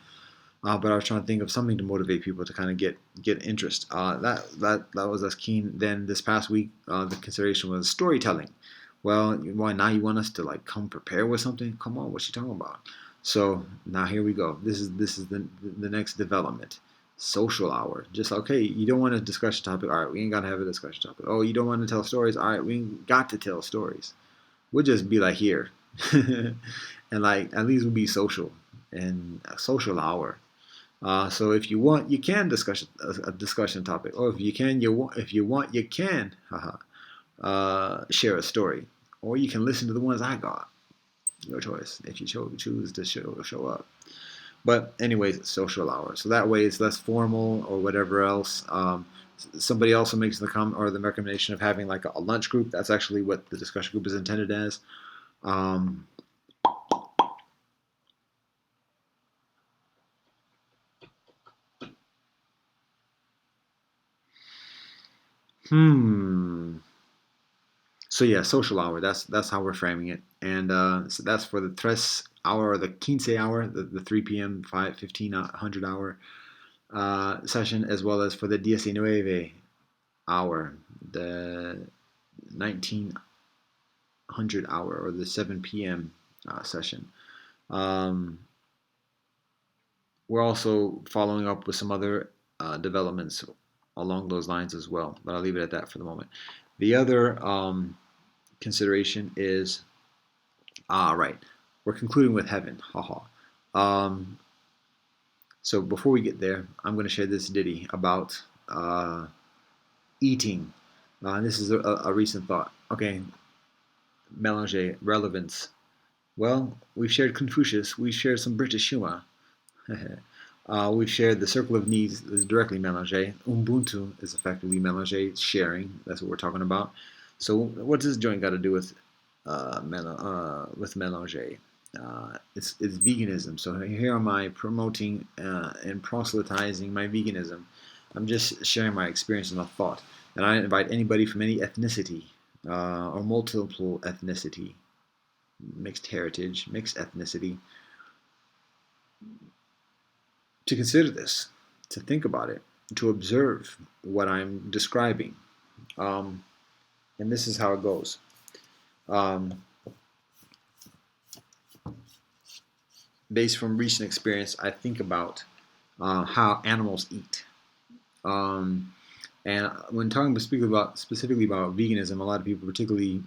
But I was trying to think of something to motivate people to kind of get interest. That was as keen. Then this past week, the consideration was storytelling. Well, why now you want us to like come prepare with something? Come on, what you talking about? So now here we go. This is the next development. Social hour. Just okay, you don't want a discussion topic. All right, we ain't gotta have a discussion topic. Oh, you don't want to tell stories. All right, we ain't got to tell stories. We'll just be like here, and like at least we'll be social and a social hour. So if you want, you can discuss a discussion topic, or if you can, you can, share a story, or you can listen to the ones I got. Your choice if you choose to show up. But anyways, social hour. So that way it's less formal or whatever else. Somebody also makes the comment or the recommendation of having like a lunch group. That's actually what the discussion group is intended as. So yeah, social hour. That's how we're framing it, and so that's for the tres hour or the quince hour, the 3 p.m. 1500 hour session, as well as for the 19 hour, the 1900 hour, or the 7 p.m. Session. We're also following up with some other developments along those lines as well, but I'll leave it at that for the moment. The other consideration is, right, we're concluding with heaven. So before we get there, I'm going to share this ditty about eating. This is a recent thought. Okay, mélanger, relevance. Well, we've shared Confucius. We've shared some British humor. We've shared the circle of needs is directly mélanger. Ubuntu is effectively mélanger, sharing. That's what we're talking about. So what's this joint got to do with mélanger? it's veganism. So here am I promoting and proselytizing my veganism. I'm just sharing my experience and my thought. And I invite anybody from any ethnicity or multiple ethnicity, mixed heritage, mixed ethnicity, to consider this, to think about it, to observe what I'm describing. Um, and this is how it goes. Um, Based from recent experience, I think about how animals eat. Um, and when talking specifically about veganism, a lot of people, particularly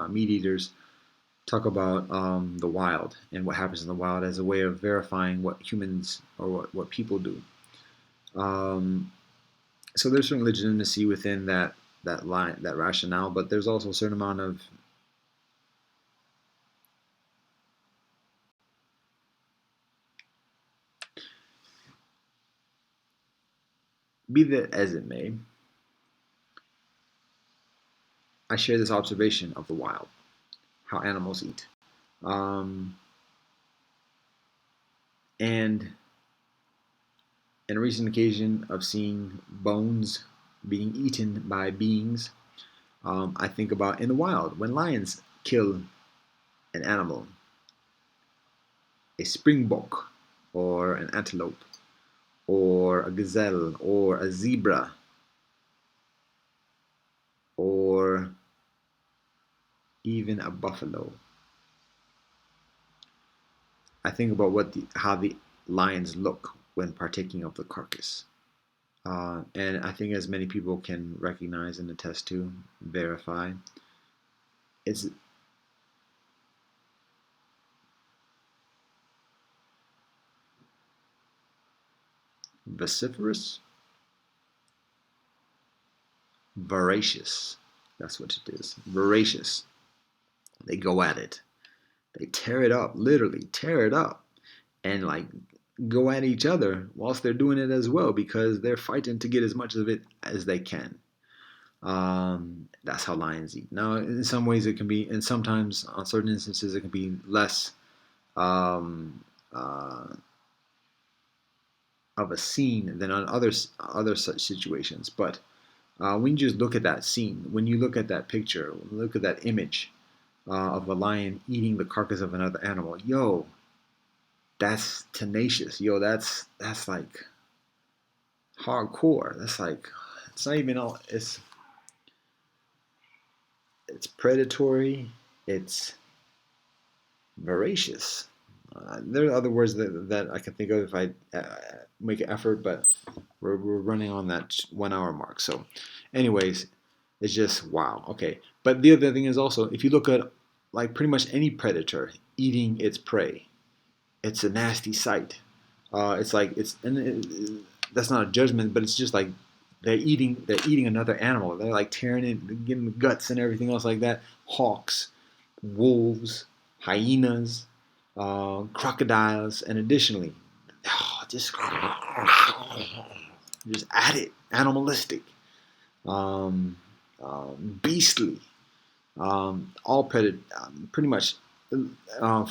meat eaters, talk about the wild and what happens in the wild as a way of verifying what humans or what people do. Um, so there's certain legitimacy within that line, that rationale, but there's also a certain amount of be that as it may, I share this observation of the wild, how animals eat. Um, and in a recent occasion of seeing bones being eaten by beings, I think about in the wild when lions kill an animal, a springbok, or an antelope, or a gazelle, or a zebra, or even a buffalo. I think about how the lions look when partaking of the carcass. And I think as many people can recognize and attest to, verify, it's vociferous, voracious. That's what it is. Voracious. They go at it. They tear it up, literally tear it up, and like go at each other whilst they're doing it as well because they're fighting to get as much of it as they can. That's how lions eat. Now, in some ways, it can be, and sometimes on certain instances, it can be less um, uh, of a scene than on other such situations. But when you just look at that scene, when you look at that picture, look at that image of a lion eating the carcass of another animal, yo, that's tenacious. Yo, that's like hardcore. That's like it's not even all. It's predatory. It's voracious. There are other words that I can think of if I make an effort, but we're running on that 1 hour mark. So, anyways, it's just wow. Okay, but the other thing is also if you look at like pretty much any predator eating its prey, it's a nasty sight. It's like that's not a judgment, but it's just like they're eating another animal. They're like tearing it, getting the guts and everything else like that. Hawks, wolves, hyenas, crocodiles, and additionally, just at it, animalistic, um, beastly, all pretty much. Uh,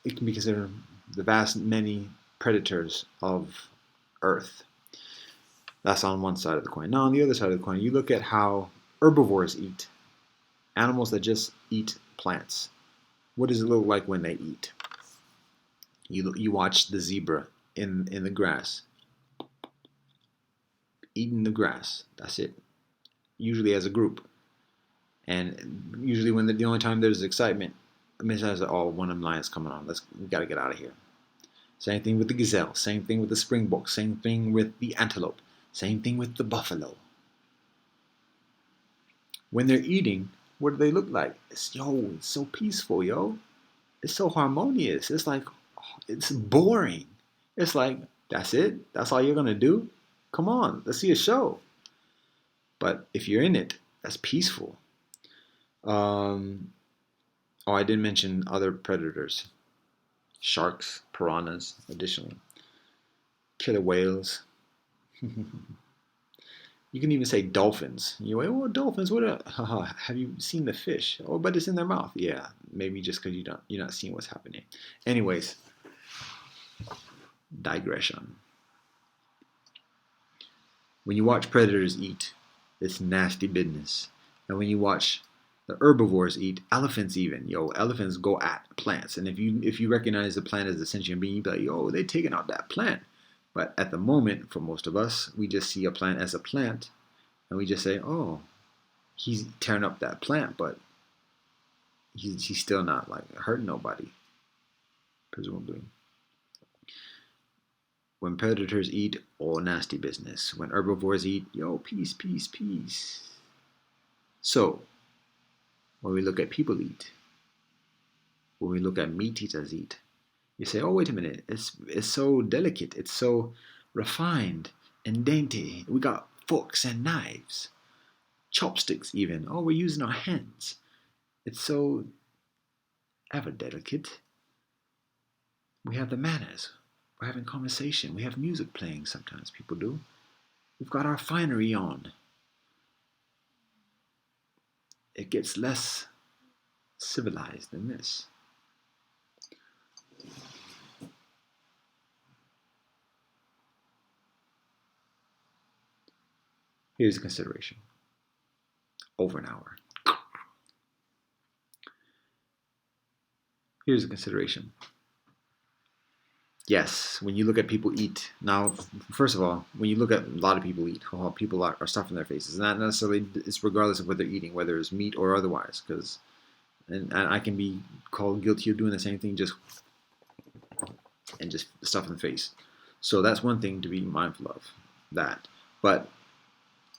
it can be considered the vast many predators of Earth. That's on one side of the coin. Now, on the other side of the coin, you look at how herbivores eat, animals that just eat plants. What does it look like when they eat? You watch the zebra in the grass, eating the grass. That's it. Usually as a group, and usually when the only time there's excitement, I mean, it's like, oh, one of them lions coming on. We gotta get out of here. Same thing with the gazelle. Same thing with the springbok. Same thing with the antelope. Same thing with the buffalo. When they're eating, what do they look like? It's so peaceful, yo. It's so harmonious. It's like, it's boring. It's like, that's it? That's all you're gonna do? Come on, let's see a show. But if you're in it, that's peaceful. Um, oh, I didn't mention other predators. Sharks, piranhas, additionally. Killer whales. You can even say dolphins. You know, oh, dolphins. What? Have you seen the fish? Oh, but it's in their mouth. Yeah, maybe just because you're not seeing what's happening. Anyways, digression. When you watch predators eat, it's nasty business. And when you watch the herbivores eat, elephants even, elephants go at plants. And if you recognize the plant as a sentient being, you be like, yo, they taking out that plant. But at the moment, for most of us, we just see a plant as a plant, and we just say, oh, he's tearing up that plant, but he's still not like hurting nobody, presumably. When predators eat, all nasty business. When herbivores eat, yo, peace, peace, peace. So, when we look at people eat, when we look at meat eaters eat, you say, oh, wait a minute, it's so delicate, it's so refined and dainty. We got forks and knives, chopsticks even. Oh, we're using our hands. It's so ever delicate. We have the manners. We're having conversation. We have music playing sometimes, people do. We've got our finery on. It gets less civilized than this. Here's a consideration. Over an hour. Here's a consideration. Yes, when you look at people eat, now, first of all, when you look at a lot of people eat, people are stuffing their faces. Not necessarily, it's regardless of what they're eating, whether it's meat or otherwise, because, and I can be called guilty of doing the same thing, just stuffing the face. So that's one thing to be mindful of, that. But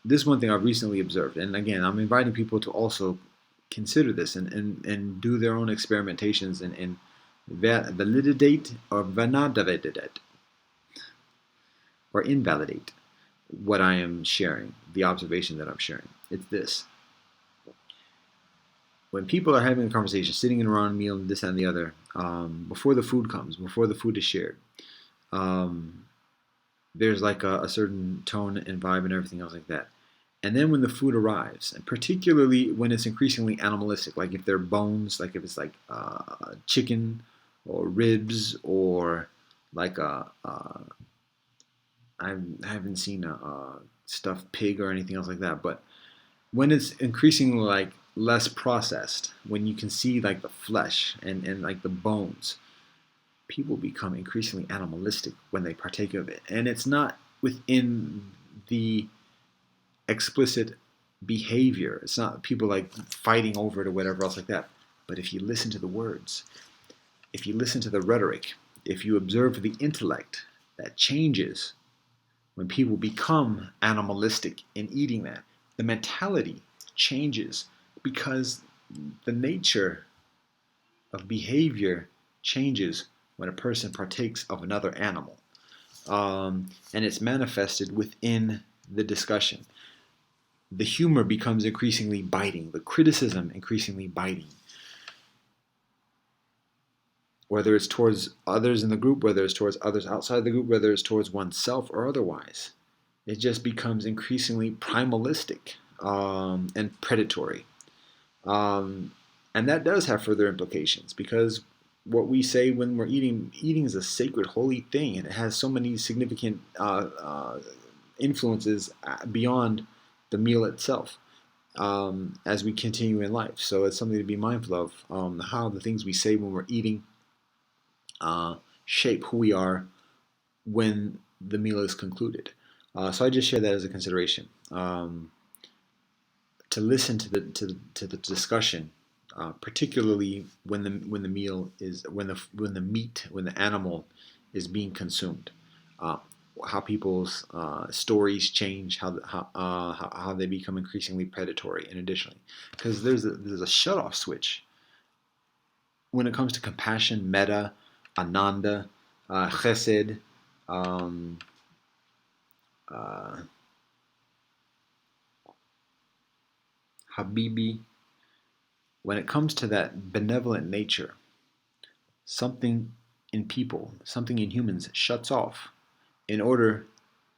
this one thing I've recently observed, and again, I'm inviting people to also consider this and do their own experimentations and validate or validate or invalidate what I am sharing, the observation that I'm sharing. It's this. When people are having a conversation, sitting around a meal, and this and the other, before the food comes, before the food is shared, there's like a certain tone and vibe and everything else like that. And then when the food arrives, and particularly when it's increasingly animalistic, like if they're bones, like if it's like chicken or ribs or like I haven't seen a stuffed pig or anything else like that, but when it's increasingly like less processed, when you can see like the flesh and like the bones, people become increasingly animalistic when they partake of it. And it's not within the explicit behavior. It's not people like fighting over it or whatever else like that. But if you listen to the words, if you listen to the rhetoric, if you observe the intellect that changes when people become animalistic in eating that, the mentality changes because the nature of behavior changes when a person partakes of another animal. And it's manifested within the discussion. The humor becomes increasingly biting, the criticism increasingly biting. Whether it's towards others in the group, whether it's towards others outside the group, whether it's towards oneself or otherwise, it just becomes increasingly primalistic and predatory. And that does have further implications because what we say when we're eating is a sacred, holy thing, and it has so many significant influences beyond the meal itself as we continue in life. So it's something to be mindful of, how the things we say when we're eating shape who we are when the meal is concluded. So I just share that as a consideration. To listen to the discussion, particularly when the meal is when the animal is being consumed, how people's stories change, how they become increasingly predatory, and additionally, because there's a shut off switch when it comes to compassion, metta, ananda, chesed. Habibi, when it comes to that benevolent nature, something in people, something in humans shuts off in order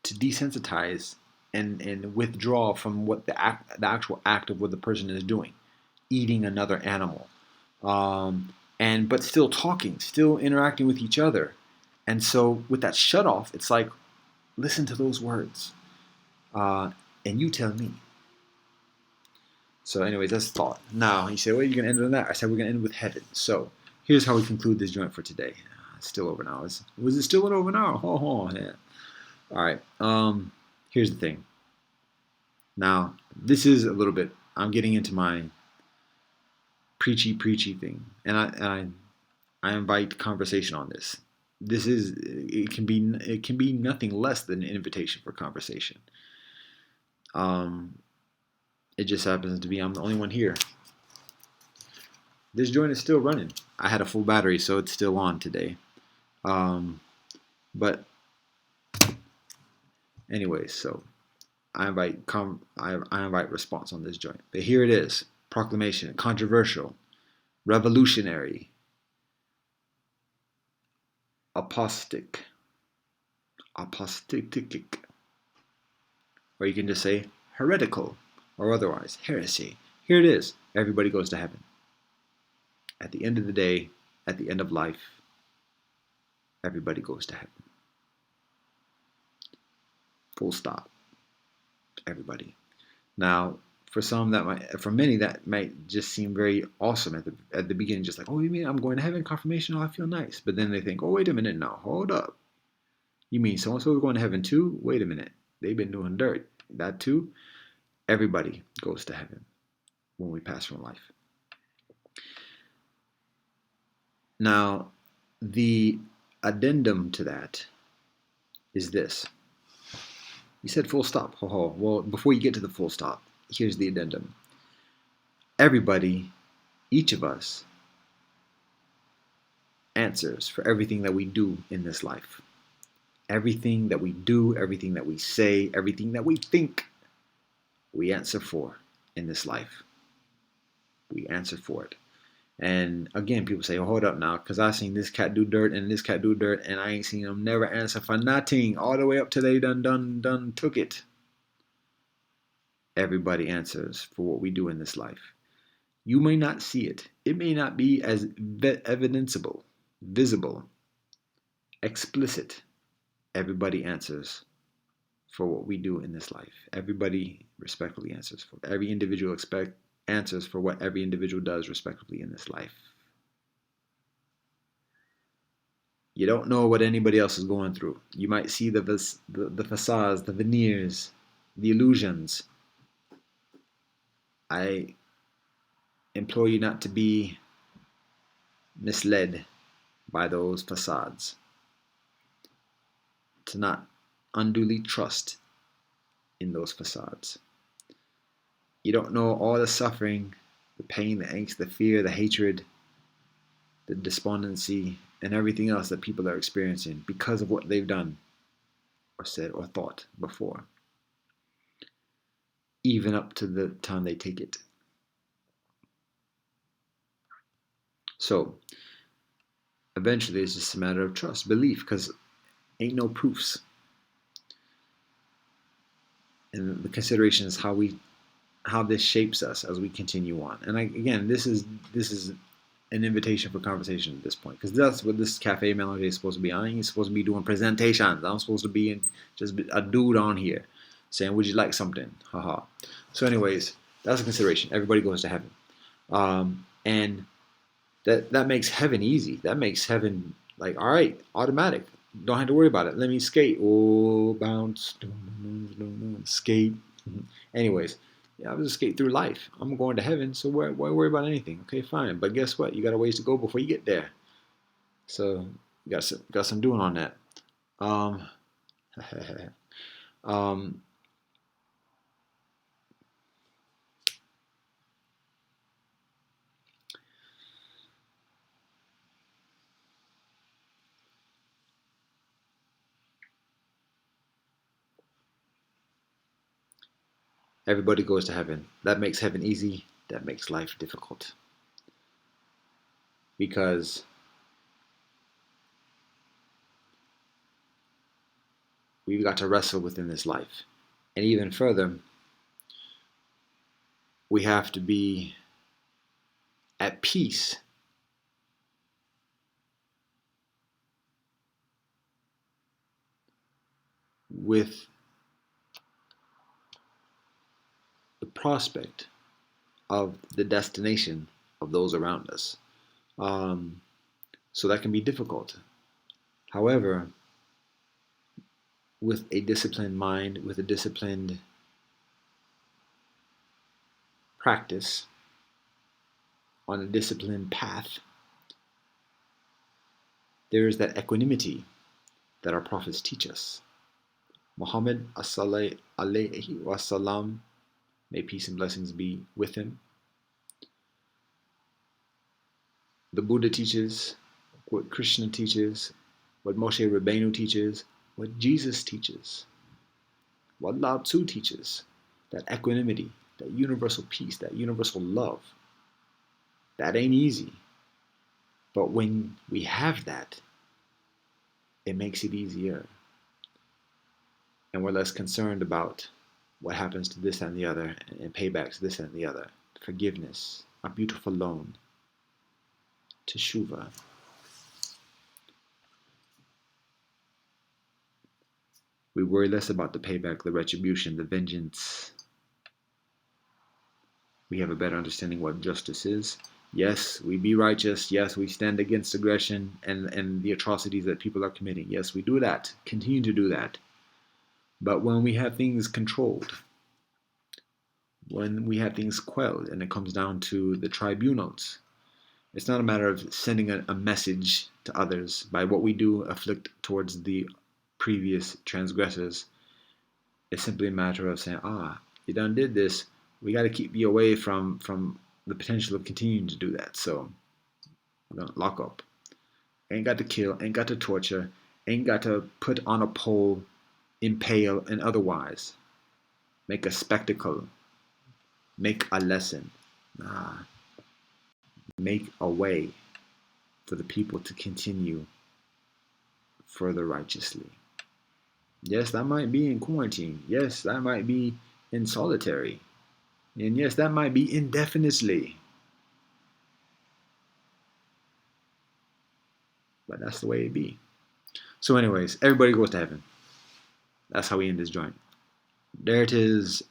to desensitize and withdraw from what the actual act of what the person is doing, eating another animal, and but still talking, still interacting with each other. And so with that shut off, it's like, listen to those words, and you tell me. So, anyways, that's thought. Now, you say, well, you're going to end on that. I said, we're going to end with heaven. So, here's how we conclude this joint for today. It's still over now. Was it still over now? Oh, yeah. All right. Here's the thing. Now, this is a little bit, I'm getting into my preachy thing. And I invite conversation on this. It can be nothing less than an invitation for conversation. It just happens to be I'm the only one here. This joint is still running. I had a full battery, so it's still on today. But anyways, so I invite response on this joint. But here it is: proclamation, controversial, revolutionary, apostatic, or you can just say heretical, or otherwise heresy. Here it is: everybody goes to heaven. At the end of the day, at the end of life, everybody goes to heaven. Full stop. Everybody. Now, for many, that might just seem very awesome at the beginning, just like, oh, you mean I'm going to heaven, confirmation? Oh, I feel nice. But then they think, oh, wait a minute, now, hold up. You mean so and so is going to heaven too? Wait a minute, they've been doing dirt. That too. Everybody goes to heaven when we pass from life. Now, the addendum to that is this. You said full stop. Well, before you get to the full stop, here's the addendum. Everybody, each of us, answers for everything that we do in this life. Everything that we do, everything that we say, everything that we think, we answer for in this life. We answer for it. And again, people say, oh, hold up now, because I seen this cat do dirt and this cat do dirt, and I ain't seen them never answer for nothing all the way up till they done took it. Everybody answers for what we do in this life. You may not see it. It may not be as evidenceable, visible, explicit. Everybody answers for what we do in this life. Everybody respectfully answers for every individual answers for what every individual does respectively in this life. You don't know what anybody else is going through. You might see the facades, the veneers, the illusions. I implore you not to be misled by those facades, to not unduly trust in those facades. You don't know all the suffering, the pain, the angst, the fear, the hatred, the despondency, and everything else that people are experiencing because of what they've done or said or thought before, even up to the time they take it. So eventually it's just a matter of trust, belief, because ain't no proofs. And the consideration is how this shapes us as we continue on. And again, this is an invitation for conversation at this point, because that's what this cafe melody is supposed to be. I ain't supposed to be doing presentations. I'm supposed to be just a dude on here saying, would you like something? Haha. So anyways, that's a consideration. Everybody goes to heaven. And that makes heaven easy. That makes heaven like, all right, automatic. Don't have to worry about it. Let me skate. Oh, bounce, skate. Anyways, yeah, I was just skate through life. I'm going to heaven, so why worry about anything? Okay, fine. But guess what? You got a ways to go before you get there. So you got some doing on that. Everybody goes to heaven. That makes heaven easy. That makes life difficult. Because we've got to wrestle within this life. And even further, we have to be at peace with the prospect of the destination of those around us. So that can be difficult. However, with a disciplined mind, with a disciplined practice, on a disciplined path, there is that equanimity that our prophets teach us. Muhammad alayhi wasalam, may peace and blessings be with him. The Buddha teaches, what Krishna teaches, what Moshe Rabbeinu teaches, what Jesus teaches, what Lao Tzu teaches, that equanimity, that universal peace, that universal love. That ain't easy. But when we have that, it makes it easier. And we're less concerned about what happens to this and the other, and paybacks this and the other. Forgiveness, a beautiful loan, teshuva. We worry less about the payback, the retribution, the vengeance. We have a better understanding what justice is. Yes, we be righteous. Yes, we stand against aggression and the atrocities that people are committing. Yes, we do that. Continue to do that. But when we have things controlled, when we have things quelled, and it comes down to the tribunals, it's not a matter of sending a message to others by what we do afflict towards the previous transgressors. It's simply a matter of saying, you done did this. We got to keep you away from the potential of continuing to do that. So we're going to lock up. Ain't got to kill, ain't got to torture, ain't got to put on a pole, impale, and otherwise make a spectacle, make a lesson. Make a way for the people to continue further righteously. Yes, that might be in quarantine. Yes, that might be in solitary. And yes, that might be indefinitely. But that's the way it be. So anyways, everybody goes to heaven. That's how we end this joint. There it is.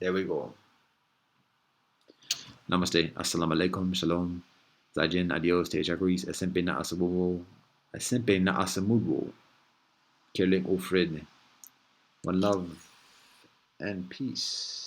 There we go. Namaste. Assalamu alaikum. Shalom. Zajin. Adios. Te chakris. Esempe na asabubo. Esempe na asamubo. Kirling Ofred. One love and peace.